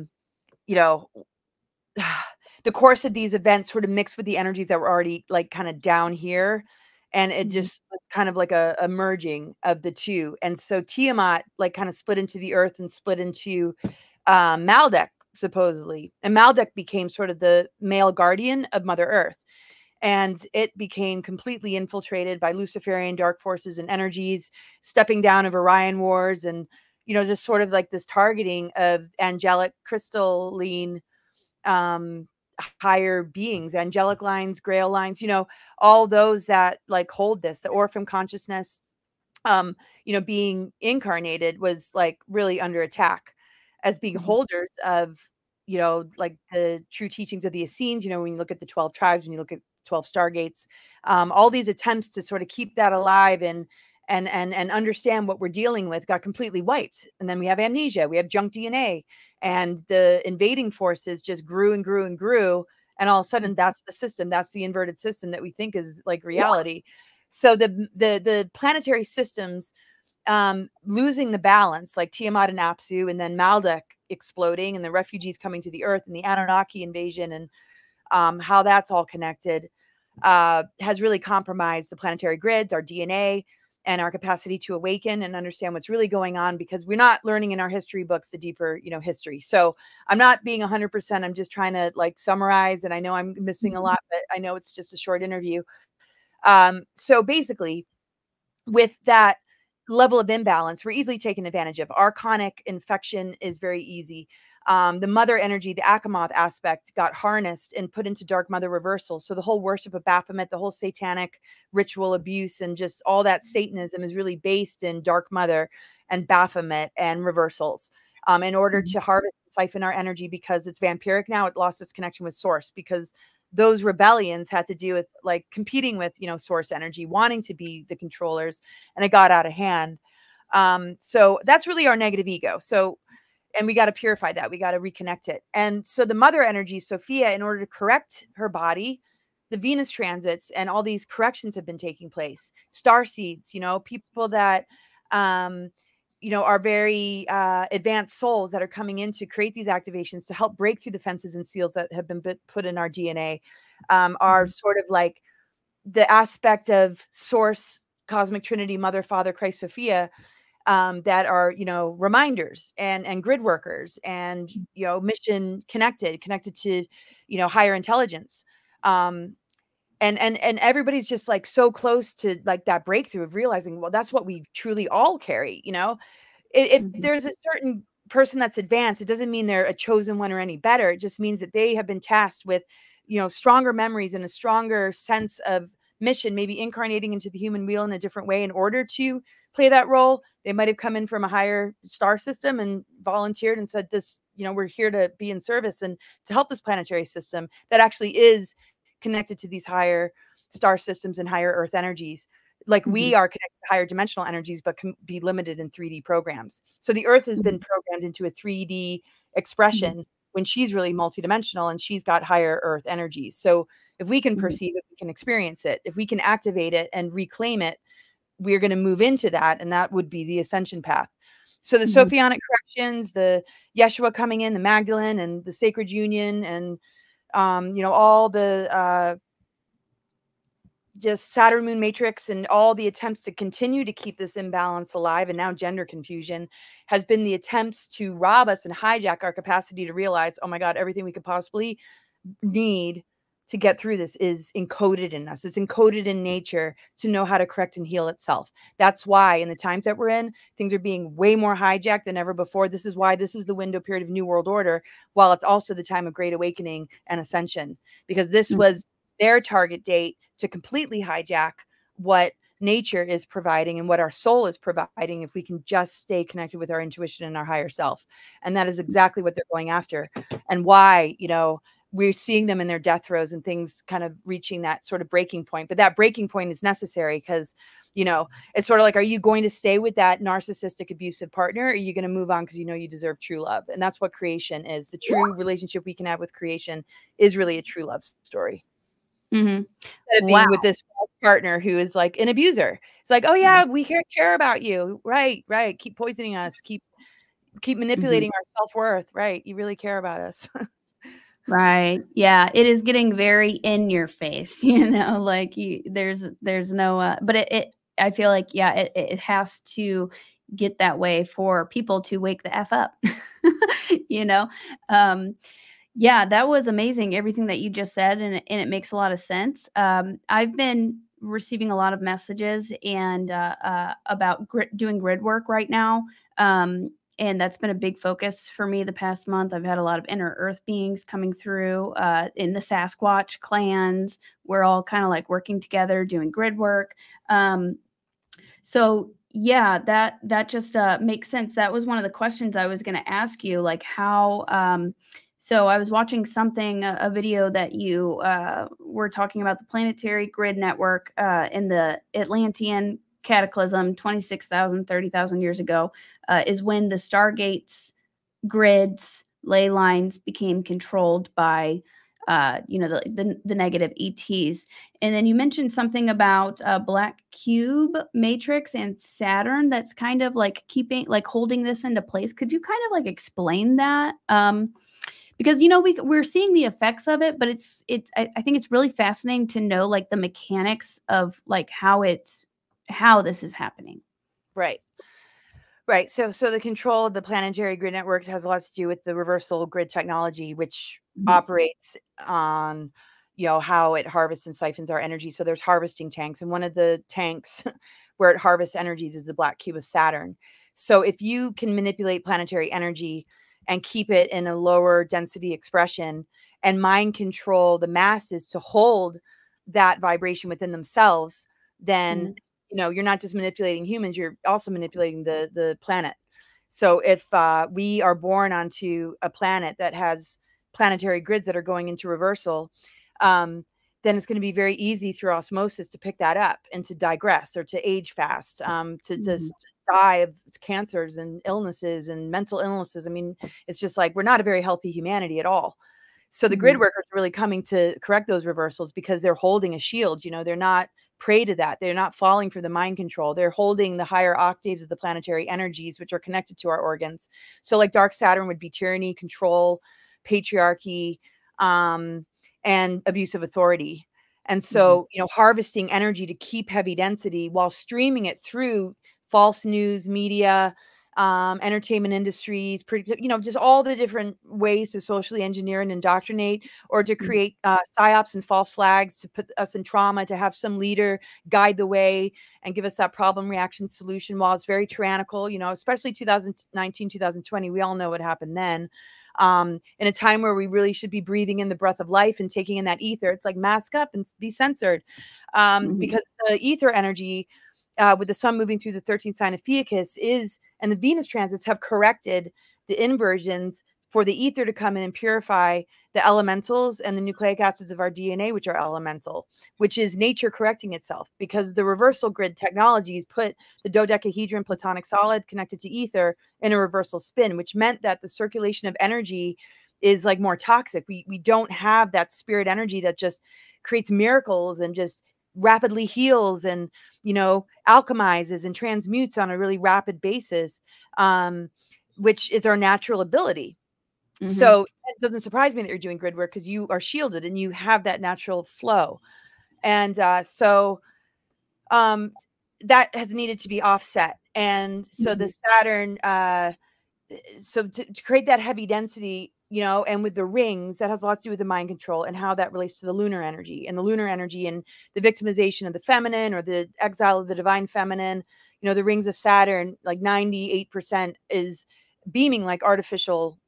course of these events sort of mixed with the energies that were already like kind of down here. And it just was kind of like a merging of the two. And so Tiamat like kind of split into the earth and split into Maldek, supposedly. And Maldek became sort of the male guardian of Mother Earth. And it became completely infiltrated by Luciferian dark forces and energies, stepping down of Orion wars, and, just sort of like this targeting of angelic crystalline higher beings, angelic lines, grail lines, all those that like hold this, the Orphan consciousness, being incarnated was like really under attack as being holders of, like the true teachings of the Essenes, when you look at the 12 tribes, when you look at 12 stargates, all these attempts to sort of keep that alive and understand what we're dealing with got completely wiped. And then we have amnesia, we have junk DNA, and the invading forces just grew and grew and grew. And all of a sudden, that's the system, that's the inverted system that we think is like reality. So the planetary systems losing the balance, like Tiamat and Apsu, and then Maldek exploding, and the refugees coming to the earth, and the Anunnaki invasion, and how that's all connected, has really compromised the planetary grids, our DNA, and our capacity to awaken and understand what's really going on, because we're not learning in our history books the deeper, history. So I'm not being 100%. I'm just trying to like summarize, and I know I'm missing a lot, but I know it's just a short interview. So basically, with that level of imbalance, we're easily taken advantage of. Archonic infection is very easy. The mother energy, the Achamoth aspect, got harnessed and put into Dark Mother reversal. So the whole worship of Baphomet, the whole satanic ritual abuse, and just all that Satanism is really based in Dark Mother and Baphomet and reversals, in order to harvest and siphon our energy, because it's vampiric now. It lost its connection with source, because those rebellions had to do with like competing with, source energy, wanting to be the controllers, and it got out of hand. So that's really our negative ego. So, and we got to purify that. We got to reconnect it. And so the mother energy, Sophia, in order to correct her body, the Venus transits and all these corrections have been taking place. Star seeds, people that, are very advanced souls that are coming in to create these activations to help break through the fences and seals that have been put in our DNA, are sort of like the aspect of source, cosmic trinity, mother, father, Christ, Sophia, that are, reminders and grid workers and, mission connected to, higher intelligence. And everybody's just like so close to like that breakthrough of realizing, well, that's what we truly all carry. If there's a certain person that's advanced, it doesn't mean they're a chosen one or any better. It just means that they have been tasked with, stronger memories and a stronger sense of mission, maybe incarnating into the human wheel in a different way in order to play that role. They might have come in from a higher star system and volunteered and said, this, we're here to be in service and to help this planetary system that actually is connected to these higher star systems and higher earth energies. Like we are connected to higher dimensional energies, but can be limited in 3D programs. So the earth has been programmed into a 3D expression when she's really multidimensional and she's got higher earth energies. So if we can perceive it, we can experience it. If we can activate it and reclaim it, we're going to move into that. And that would be the ascension path. So the Sophionic corrections, the Yeshua coming in, the Magdalene and the Sacred Union, and, all the just Saturn moon matrix and all the attempts to continue to keep this imbalance alive, and now gender confusion, has been the attempts to rob us and hijack our capacity to realize, oh my God, everything we could possibly need to get through this is encoded in us. It's encoded in nature to know how to correct and heal itself. That's why in the times that we're in, things are being way more hijacked than ever before. This is why this is the window period of New World Order, while it's also the time of Great Awakening and Ascension, because this was their target date to completely hijack what nature is providing and what our soul is providing if we can just stay connected with our intuition and our higher self. And that is exactly what they're going after, and why, you know, we're seeing them in their death throes and things kind of reaching that sort of breaking point. But that breaking point is necessary because, you know, it's sort of like, are you going to stay with that narcissistic, abusive partner? Or are you going to move on because you know you deserve true love? And that's what creation is. The true relationship we can have with creation is really a true love story. Instead of being with this partner who is like an abuser. It's like, oh yeah, we care about you. Right. Keep poisoning us. Keep manipulating our self-worth. Right. You really care about us. Right. Yeah. It is getting very in your face, you know, like there's no, but I feel like, yeah, it has to get that way for people to wake the F up, you know? Yeah, that was amazing. Everything that you just said, and it makes a lot of sense. I've been receiving a lot of messages and about doing grid work right now. And that's been a big focus for me the past month. I've had a lot of inner earth beings coming through in the Sasquatch clans. We're all kind of like working together, doing grid work. So yeah, that just makes sense. That was one of the questions I was going to ask you, like how. So I was watching a video that you were talking about the planetary grid network in the Atlantean cataclysm 26,000, 30,000 years ago is when the Stargates grids, ley lines became controlled by the negative ETs. And then you mentioned something about black cube matrix and Saturn that's kind of like holding this into place. Could you kind of like explain that? Because, you know, we're seeing the effects of it, but I think it's really fascinating to know like the mechanics of like how this is happening. Right. So the control of the planetary grid networks has a lot to do with the reversal grid technology, which operates on, you know, how it harvests and siphons our energy. So there's harvesting tanks, and one of the tanks where it harvests energies is the black cube of Saturn. So if you can manipulate planetary energy and keep it in a lower density expression and mind control the masses to hold that vibration within themselves, then you know, you're not just manipulating humans, you're also manipulating the planet. So if we are born onto a planet that has planetary grids that are going into reversal, then it's going to be very easy through osmosis to pick that up and to digress or to age fast, to just die of cancers and illnesses and mental illnesses. I mean, it's just like, we're not a very healthy humanity at all. So the grid workers are really coming to correct those reversals because they're holding a shield. You know, they're not prey to that. They're not falling for the mind control. They're holding the higher octaves of the planetary energies, which are connected to our organs. So like dark Saturn would be tyranny, control, patriarchy, and abusive authority. And so, you know, harvesting energy to keep heavy density while streaming it through false news, media, entertainment industries, you know, just all the different ways to socially engineer and indoctrinate, or to create psyops and false flags to put us in trauma, to have some leader guide the way and give us that problem reaction solution. While it's very tyrannical, you know, especially 2019, 2020, we all know what happened then. In a time where we really should be breathing in the breath of life and taking in that ether. It's like mask up and be censored, because the ether energy, with the sun moving through the 13th sign of Fiacus and the Venus transits have corrected the inversions for the ether to come in and purify the elementals and the nucleic acids of our DNA, which are elemental, which is nature correcting itself, because the reversal grid technologies put the dodecahedron platonic solid connected to ether in a reversal spin, which meant that the circulation of energy is like more toxic. We don't have that spirit energy that just creates miracles and just rapidly heals and, you know, alchemizes and transmutes on a really rapid basis, which is our natural ability. So it doesn't surprise me that you're doing grid work, because you are shielded and you have that natural flow. And so that has needed to be offset. And so the Saturn, so to create that heavy density, you know, and with the rings, that has a lot to do with the mind control and how that relates to the lunar energy and the victimization of the feminine, or the exile of the divine feminine. You know, the rings of Saturn, like 98% is beaming like artificial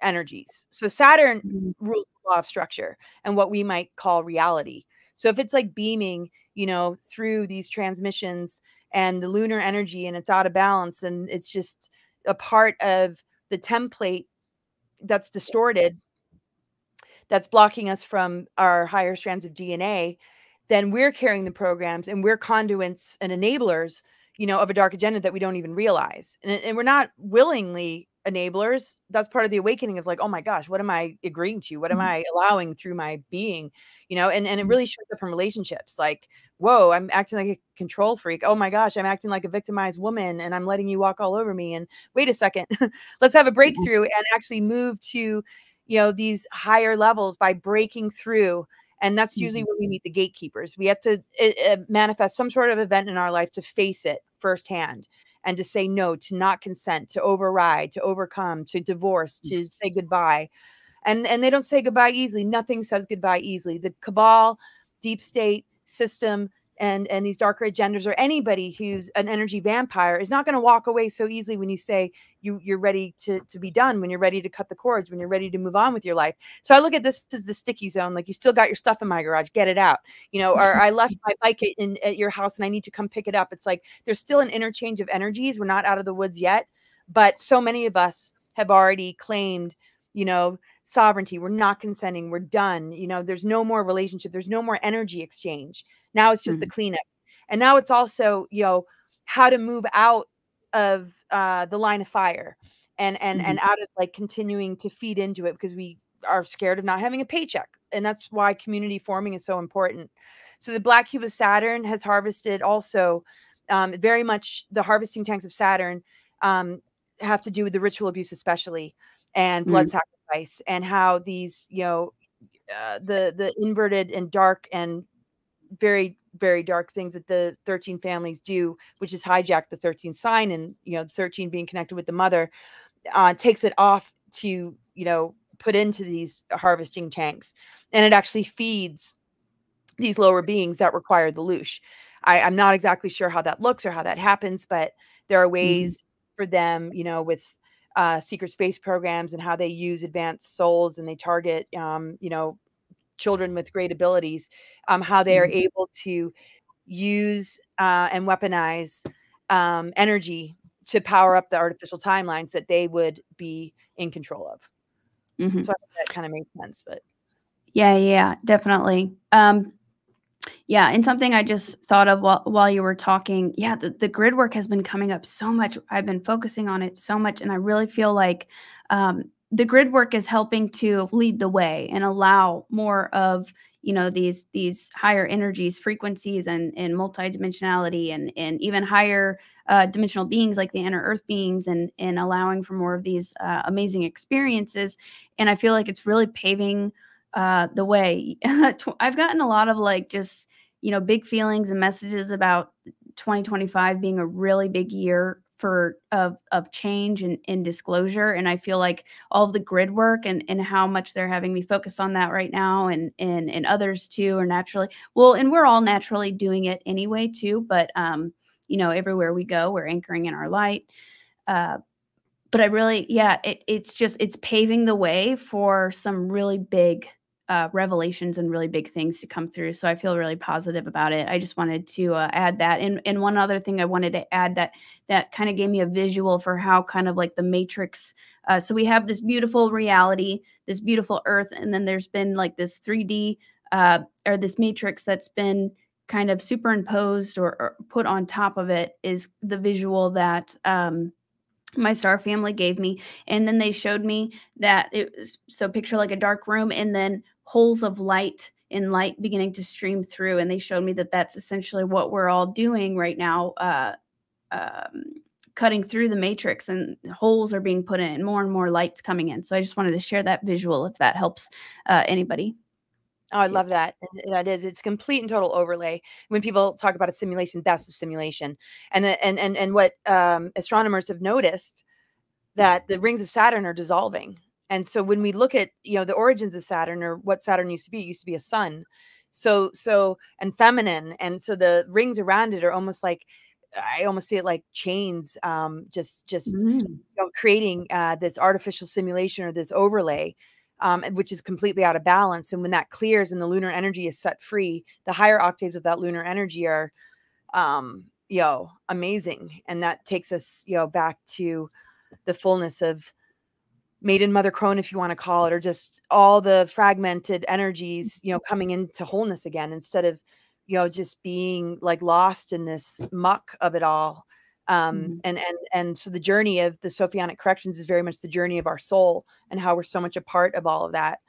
energies. So Saturn rules the law of structure and what we might call reality. So if it's like beaming, you know, through these transmissions and the lunar energy, and it's out of balance, and it's just a part of the template that's distorted, that's blocking us from our higher strands of DNA, then we're carrying the programs, and we're conduits and enablers, you know, of a dark agenda that we don't even realize. And we're not willingly enablers. That's part of the awakening of like, oh my gosh, what am I agreeing to? What am I allowing through my being? You know, and it really shows up in relationships. Like, whoa, I'm acting like a control freak. Oh my gosh, I'm acting like a victimized woman, and I'm letting you walk all over me. And wait a second, let's have a breakthrough and actually move to, you know, these higher levels by breaking through. And that's usually when we meet the gatekeepers. We have to manifest some sort of event in our life to face it firsthand, and to say no, to not consent, to override, to overcome, to divorce, to say goodbye. And they don't say goodbye easily. Nothing says goodbye easily. The cabal, deep state system, and these darker agendas, or anybody who's an energy vampire, is not going to walk away so easily when you say you're ready to be done, when you're ready to cut the cords, when you're ready to move on with your life. So I look at this as the sticky zone. Like, you still got your stuff in my garage, get it out, you know, or I left my bike at your house and I need to come pick it up. It's like there's still an interchange of energies. We're not out of the woods yet, but so many of us have already claimed, you know, sovereignty. We're not consenting. We're done. You know, there's no more relationship. There's no more energy exchange. Now it's just the cleanup. And now it's also, you know, how to move out of the line of fire, and out of like continuing to feed into it, because we are scared of not having a paycheck. And that's why community forming is so important. So the black cube of Saturn has harvested also very much the harvesting tanks of Saturn have to do with the ritual abuse, especially, and blood sacrifice, and how these, you know, the inverted and dark and very, very dark things that the 13 families do, which is hijack the 13th sign, and, you know, 13 being connected with the mother, takes it off to, you know, put into these harvesting tanks. And it actually feeds these lower beings that require the loosh. I'm not exactly sure how that looks or how that happens, but there are ways for them, you know, with secret space programs, and how they use advanced souls, and they target, you know, children with great abilities, how they are able to use and weaponize energy to power up the artificial timelines that they would be in control of. So I think that kind of makes sense. But yeah, definitely. Yeah, and something I just thought of while you were talking, yeah, the grid work has been coming up so much. I've been focusing on it so much, and I really feel like the grid work is helping to lead the way and allow more of, you know, these higher energies, frequencies, and multidimensionality, and even higher dimensional beings like the inner earth beings, and allowing for more of these amazing experiences. And I feel like it's really paving the way. I've gotten a lot of like just, you know, big feelings and messages about 2025 being a really big year for of change and disclosure. And I feel like all of the grid work and how much they're having me focus on that right now, and others too are naturally, well, and we're all naturally doing it anyway too, but you know, everywhere we go, we're anchoring in our light. But I really, yeah, it's paving the way for some really big revelations and really big things to come through. So I feel really positive about it. I just wanted to add that. And one other thing I wanted to add that kind of gave me a visual for how kind of like the matrix. So we have this beautiful reality, this beautiful earth, and then there's been like this 3D or this matrix that's been kind of superimposed or put on top of it, is the visual that my star family gave me. And then they showed me that so picture like a dark room, and then holes of light and light beginning to stream through. And they showed me that that's essentially what we're all doing right now, cutting through the matrix, and holes are being put in and more light's coming in. So I just wanted to share that visual if that helps anybody. Oh, I love that. And that is, it's complete and total overlay. When people talk about a simulation, that's the simulation. And what astronomers have noticed, that the rings of Saturn are dissolving. And so when we look at, the origins of Saturn, or what Saturn used to be, it used to be a sun. So, and feminine. And so the rings around it are almost like, I almost see it like chains, just creating this artificial simulation, or this overlay, which is completely out of balance. And when that clears and the lunar energy is set free, the higher octaves of that lunar energy are, amazing. And that takes us, back to the fullness of maiden, mother, crone, if you want to call it, or just all the fragmented energies, coming into wholeness again, instead of, just being like lost in this muck of it all. And so the journey of the Sophianic corrections is very much the journey of our soul, and how we're so much a part of all of that.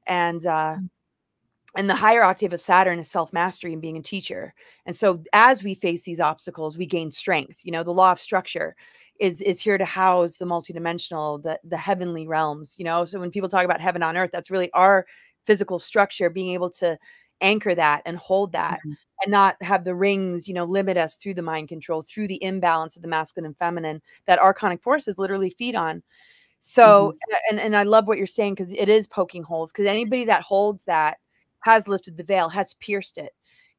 And the higher octave of Saturn is self-mastery and being a teacher. And so as we face these obstacles, we gain strength. The law of structure is here to house the multidimensional, the heavenly realms. So when people talk about heaven on earth, that's really our physical structure, being able to anchor that and hold that, and not have the rings, limit us through the mind control, through the imbalance of the masculine and feminine that archonic forces literally feed on. So, and I love what you're saying, because it is poking holes, because anybody that holds that has lifted the veil, has pierced it.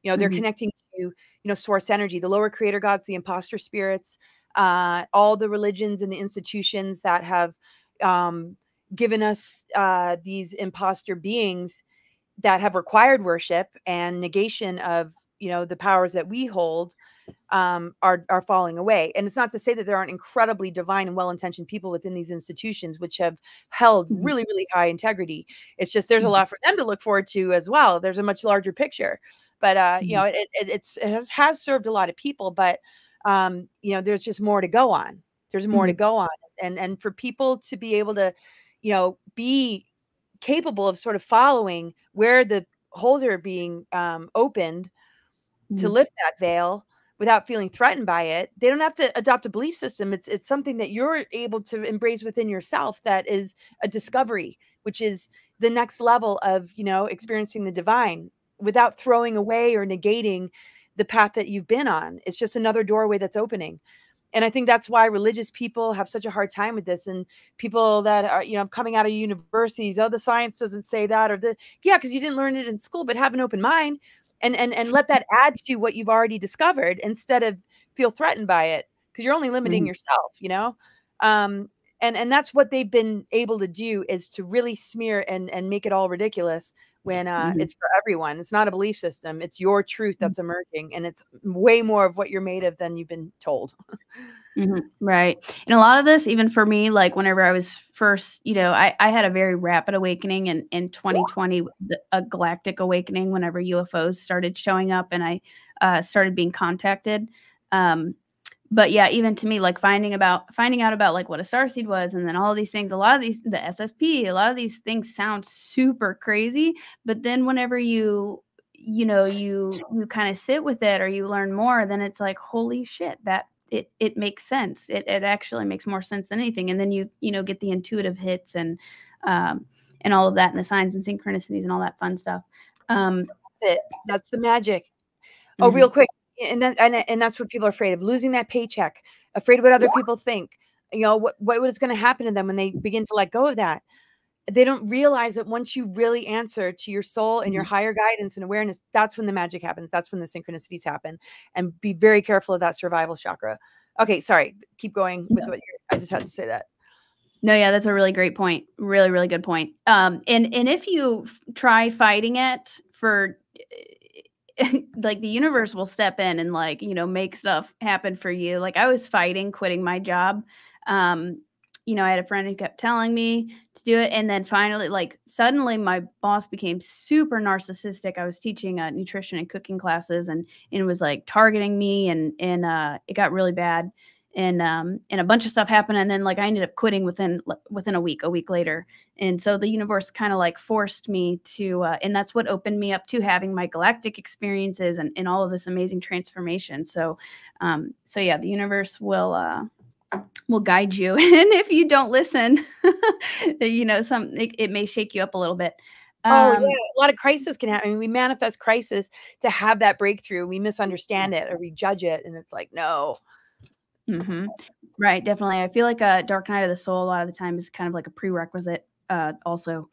They're connecting to, source energy, the lower creator gods, the imposter spirits, all the religions and the institutions that have given us these imposter beings that have required worship and negation of, the powers that we hold, are falling away. And it's not to say that there aren't incredibly divine and well-intentioned people within these institutions, which have held really, really high integrity. It's just, there's a lot for them to look forward to as well. There's a much larger picture, but it has served a lot of people, but there's just more to go on. There's more to go on. And for people to be able to, be capable of sort of following where the holes are being opened, to lift that veil without feeling threatened by it. They don't have to adopt a belief system. It's something that you're able to embrace within yourself. That is a discovery, which is the next level of, experiencing the divine without throwing away or negating the path that you've been on. It's just another doorway that's opening. And I think that's why religious people have such a hard time with this, and people that are, coming out of universities, oh, the science doesn't say that, or because you didn't learn it in school. But have an open mind, and let that add to what you've already discovered, instead of feel threatened by it, because you're only limiting yourself, and that's what they've been able to do, is to really smear and make it all ridiculous, when it's for everyone. It's not a belief system. It's your truth that's emerging, and it's way more of what you're made of than you've been told. Right. And a lot of this, even for me, like whenever I was first, I had a very rapid awakening in 2020, a galactic awakening, whenever UFOs started showing up and I started being contacted. But yeah, even to me, like finding out about like what a starseed was, and then all of these things, a lot of these, the SSP, a lot of these things sound super crazy. But then whenever you kind of sit with it, or you learn more, then it's like, holy shit, that it makes sense. It actually makes more sense than anything. And then you get the intuitive hits and all of that, and the signs and synchronicities and all that fun stuff. That's the magic. Oh, real quick. And that's what people are afraid of: losing that paycheck, afraid of what other people think, what is going to happen to them when they begin to let go of that. They don't realize that once you really answer to your soul and your higher guidance and awareness, that's when the magic happens. That's when the synchronicities happen. And be very careful of that survival chakra. Okay, sorry, keep going with what I just had to say that. No, yeah, that's a really great point. Really, really good point. And if you try fighting it for, like, the universe will step in and make stuff happen for you. Like, I was fighting quitting my job. I had a friend who kept telling me to do it. And then finally, suddenly my boss became super narcissistic. I was teaching nutrition and cooking classes, and it was targeting me, and it got really bad. And a bunch of stuff happened. And then I ended up quitting within a week later. And so the universe kind of forced me to, and that's what opened me up to having my galactic experiences and all of this amazing transformation. So yeah, the universe will guide you. And if you don't listen, it may shake you up a little bit. Oh, yeah, Um, a lot of crisis can happen. I mean, we manifest crisis to have that breakthrough. We misunderstand it or we judge it, and it's like, no. Right, definitely. I feel like a dark night of the soul a lot of the time is kind of like a prerequisite, also.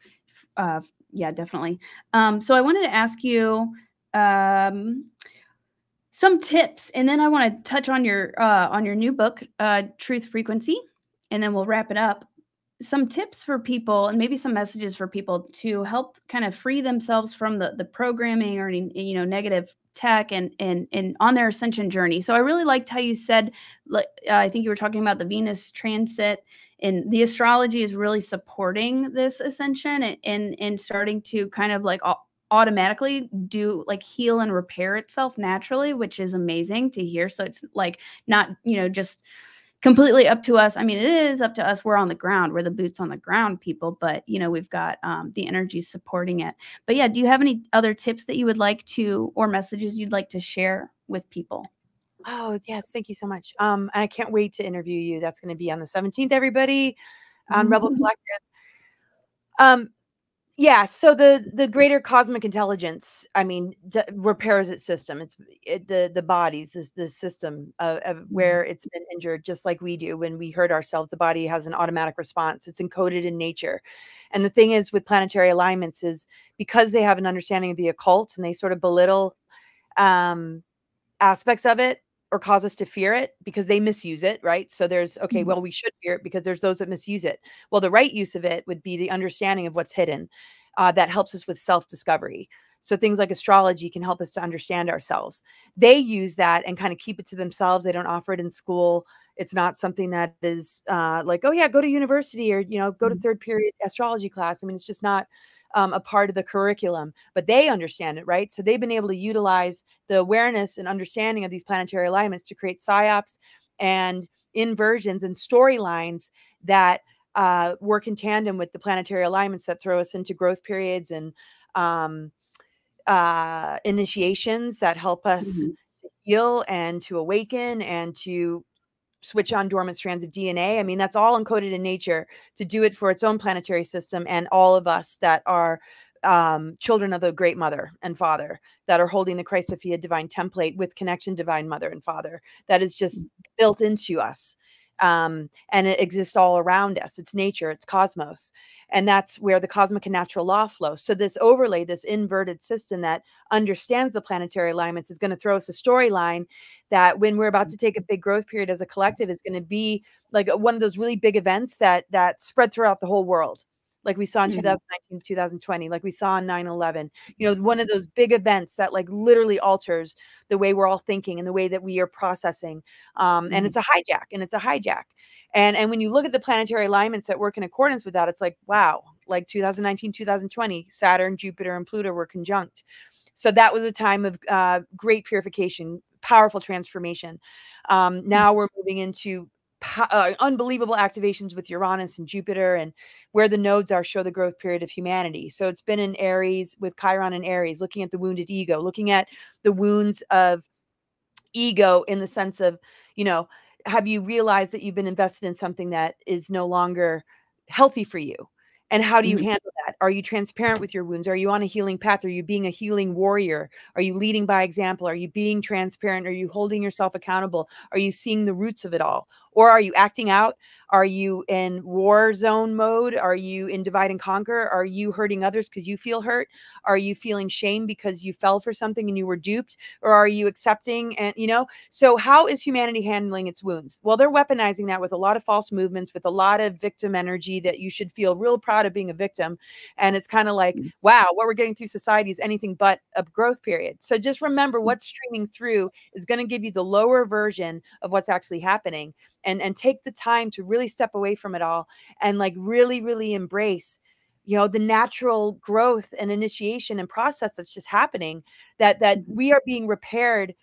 Yeah, definitely. So I wanted to ask you some tips, and then I want to touch on your new book, Truth Frequency, and then we'll wrap it up. Some tips for people, and maybe some messages for people to help kind of free themselves from the programming or negative tech and on their ascension journey. So I really liked how you said, I think you were talking about the Venus transit, and the astrology is really supporting this ascension and starting to kind of like automatically do like heal and repair itself naturally, which is amazing to hear. So it's like not, just completely up to us. I mean, it is up to us. We're on the ground. We're the boots on the ground people, but we've got the energy supporting it. But yeah, do you have any other tips that you would like to, or messages you'd like to share with people? Oh, yes, thank you so much. And I can't wait to interview you. That's gonna be on the 17th, everybody, on Rebel Collective. Yeah, so the greater cosmic intelligence, I mean, repairs its system. The bodies, the system of where it's been injured, just like we do when we hurt ourselves. The body has an automatic response. It's encoded in nature. And the thing is with planetary alignments is because they have an understanding of the occult and they sort of belittle aspects of it or cause us to fear it because they misuse it, right? So there's, okay, well, we should fear it because there's those that misuse it. Well, the right use of it would be the understanding of what's hidden. That helps us with self-discovery. So things like astrology can help us to understand ourselves. They use that and kind of keep it to themselves. They don't offer it in school. It's not something that is like, oh yeah, go to university or, go to third period astrology class. I mean, it's just not a part of the curriculum, but they understand it, right? So they've been able to utilize the awareness and understanding of these planetary alignments to create psyops and inversions and storylines that work in tandem with the planetary alignments that throw us into growth periods and initiations that help us to heal and to awaken and to switch on dormant strands of DNA. I mean, that's all encoded in nature to do it for its own planetary system and all of us that are children of the great mother and father that are holding the Christ Sophia divine template with connection divine mother and father that is just built into us. And it exists all around us. It's nature, it's cosmos. And that's where the cosmic and natural law flows. So this overlay, this inverted system that understands the planetary alignments is going to throw us a storyline that when we're about to take a big growth period as a collective is going to be like one of those really big events that spread throughout the whole world. Like we saw in 2019, 2020, like we saw on 9/11, one of those big events that like literally alters the way we're all thinking and the way that we are processing. And it's a hijack. And when you look at the planetary alignments that work in accordance with that, it's like, wow, like 2019, 2020, Saturn, Jupiter, and Pluto were conjunct. So that was a time of great purification, powerful transformation. Now we're moving into unbelievable activations with Uranus and Jupiter, and where the nodes are show the growth period of humanity. So it's been in Aries with Chiron and Aries, looking at the wounded ego, looking at the wounds of ego in the sense of, have you realized that you've been invested in something that is no longer healthy for you? And how do you handle that? Are you transparent with your wounds? Are you on a healing path? Are you being a healing warrior? Are you leading by example? Are you being transparent? Are you holding yourself accountable? Are you seeing the roots of it all? Or are you acting out? Are you in war zone mode? Are you in divide and conquer? Are you hurting others because you feel hurt? Are you feeling shame because you fell for something and you were duped? Or are you accepting? And, so how is humanity handling its wounds? Well, they're weaponizing that with a lot of false movements, with a lot of victim energy that you should feel real proud of being a victim. And it's kind of like, wow, what we're getting through society is anything but a growth period. So just remember what's streaming through is going to give you the lower version of what's actually happening. And take the time to really step away from it all and like really, really embrace, the natural growth and initiation and process that's just happening, that we are being repaired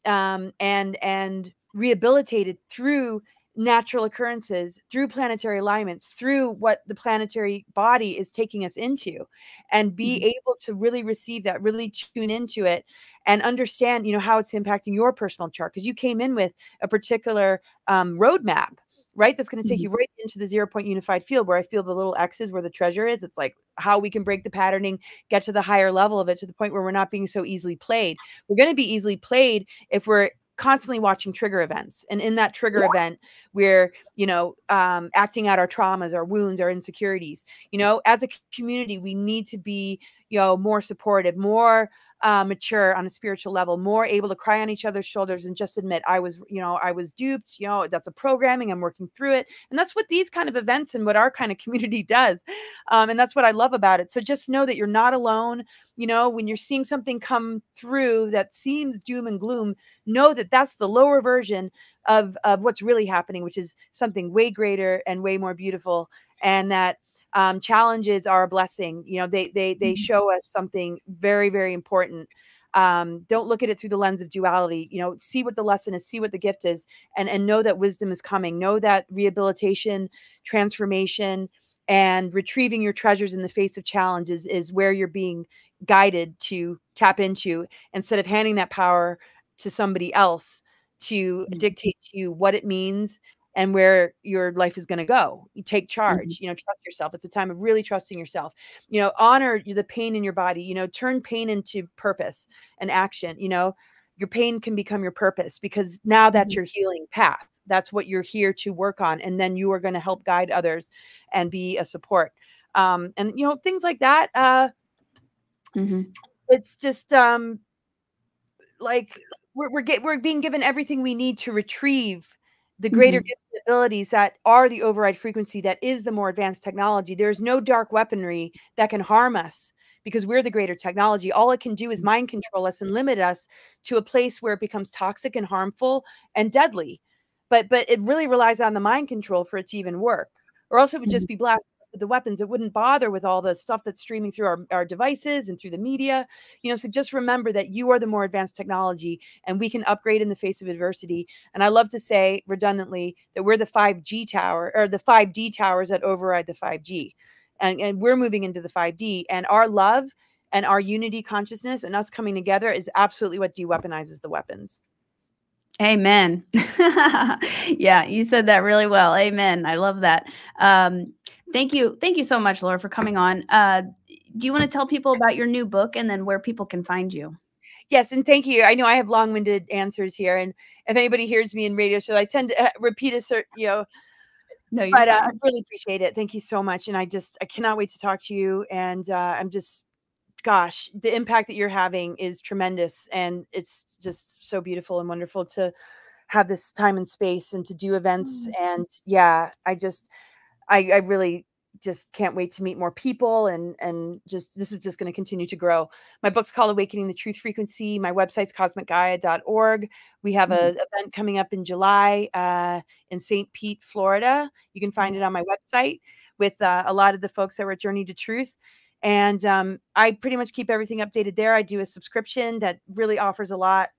and rehabilitated through natural occurrences, through planetary alignments, through what the planetary body is taking us into, and be able to really receive that, really tune into it and understand, how it's impacting your personal chart. Because you came in with a particular roadmap, right? That's going to take you right into the 0 point unified field where I feel the little X's where the treasure is. It's like how we can break the patterning, get to the higher level of it, to the point where we're not being so easily played. We're going to be easily played if we're constantly watching trigger events. And in that trigger event, we're, acting out our traumas, our wounds, our insecurities. As a community, we need to be, more supportive, more mature on a spiritual level, more able to cry on each other's shoulders and just admit I was duped, that's a programming, I'm working through it. And that's what these kind of events and what our kind of community does. And that's what I love about it. So just know that you're not alone. When you're seeing something come through that seems doom and gloom, know that that's the lower version of what's really happening, which is something way greater and way more beautiful. And that challenges are a blessing. They show us something very, very important. Don't look at it through the lens of duality. See what the lesson is, see what the gift is, and know that wisdom is coming. Know that rehabilitation, transformation, and retrieving your treasures in the face of challenges is where you're being guided to tap into, instead of handing that power to somebody else to dictate to you what it means and where your life is going to go. You take charge, trust yourself. It's a time of really trusting yourself, honor the pain in your body, turn pain into purpose and action. Your pain can become your purpose, because now that's your healing path. That's what you're here to work on. And then you are going to help guide others and be a support. And, things like that. It's just like we're being given everything we need to retrieve the greater gifts and abilities that are the override frequency, that is the more advanced technology. There's no dark weaponry that can harm us, because we're the greater technology. All it can do is mind control us and limit us to a place where it becomes toxic and harmful and deadly. But it really relies on the mind control for it to even work, or else it would just be blasted with the weapons. It wouldn't bother with all the stuff that's streaming through our devices and through the media. So just remember that you are the more advanced technology, and we can upgrade in the face of adversity. And I love to say redundantly that we're the 5G tower, or the 5D towers that override the 5G. And we're moving into the 5D, and our love and our unity consciousness and us coming together is absolutely what de-weaponizes the weapons. Amen. Yeah, you said that really well. Amen. I love that. Thank you. Thank you so much, Laura, for coming on. Do you want to tell people about your new book and then where people can find you? Yes, and thank you. I know I have long-winded answers here, and if anybody hears me in radio shows, I tend to repeat a certain, No, but I really appreciate it. Thank you so much, and I cannot wait to talk to you. And I'm just, gosh, the impact that you're having is tremendous, and it's just so beautiful and wonderful to have this time and space and to do events. And yeah, I really just can't wait to meet more people, and just, this is just going to continue to grow. My book's called Awakening the Truth Frequency. My website's cosmicgaia.org. We have an event coming up in July in St. Pete, Florida. You can find it on my website with a lot of the folks that were at Journey to Truth. And I pretty much keep everything updated there. I do a subscription that really offers a lot.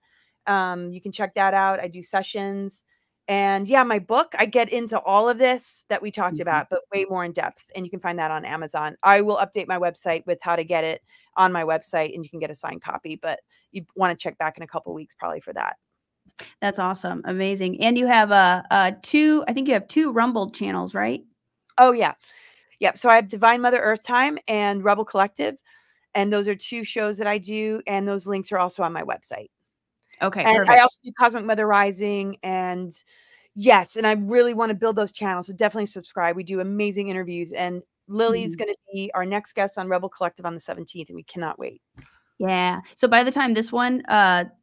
You can check that out. I do sessions. And yeah, my book, I get into all of this that we talked about, but way more in depth. And you can find that on Amazon. I will update my website with how to get it on my website, and you can get a signed copy, but you want to check back in a couple of weeks probably for that. That's awesome. Amazing. And you have I think you have 2 Rumble channels, right? Oh yeah. Yep. So I have Divine Mother Earth Time and Rebel Collective. And those are 2 shows that I do. And those links are also on my website. Okay. And perfect. I also do Cosmic Mother Rising, and yes, and I really want to build those channels. So definitely subscribe. We do amazing interviews, and Lily's going to be our next guest on Rebel Collective on the 17th, and we cannot wait. Yeah. So by the time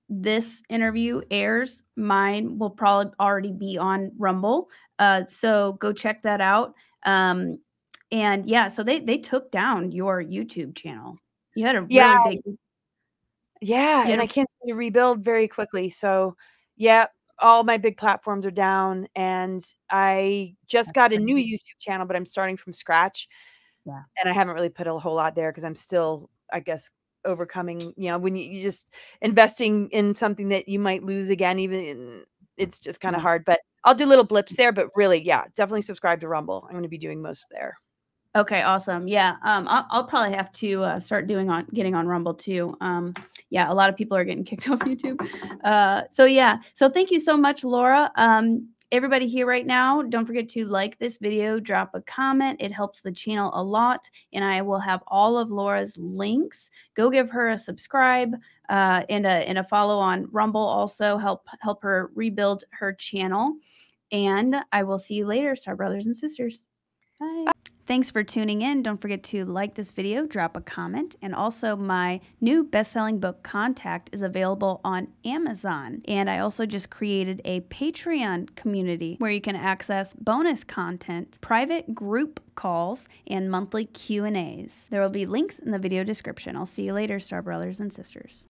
this interview airs, mine will probably already be on Rumble. So go check that out. And yeah, so they took down your YouTube channel. You had a really big. Yeah, and I can't seem to rebuild very quickly. So yeah, all my big platforms are down, and I just got a new YouTube channel, but I'm starting from scratch. Yeah. And I haven't really put a whole lot there because I'm still, I guess, overcoming, when you just investing in something that you might lose again, even it's just kind of hard, but I'll do little blips there. But really, yeah, definitely subscribe to Rumble. I'm going to be doing most there. Okay, awesome. Yeah, I'll probably have to start getting on Rumble too. Yeah, a lot of people are getting kicked off YouTube. So yeah, so thank you so much, Laura. everybody here right now, don't forget to like this video, drop a comment. It helps the channel a lot, and I will have all of Laura's links. Go give her a subscribe and a follow on Rumble. Also help her rebuild her channel. And I will see you later, Star Brothers and Sisters. Bye. Thanks for tuning in. Don't forget to like this video, drop a comment, and also my new best-selling book, Contact, is available on Amazon. And I also just created a Patreon community where you can access bonus content, private group calls, and monthly Q&As. There will be links in the video description. I'll see you later, Star Brothers and Sisters.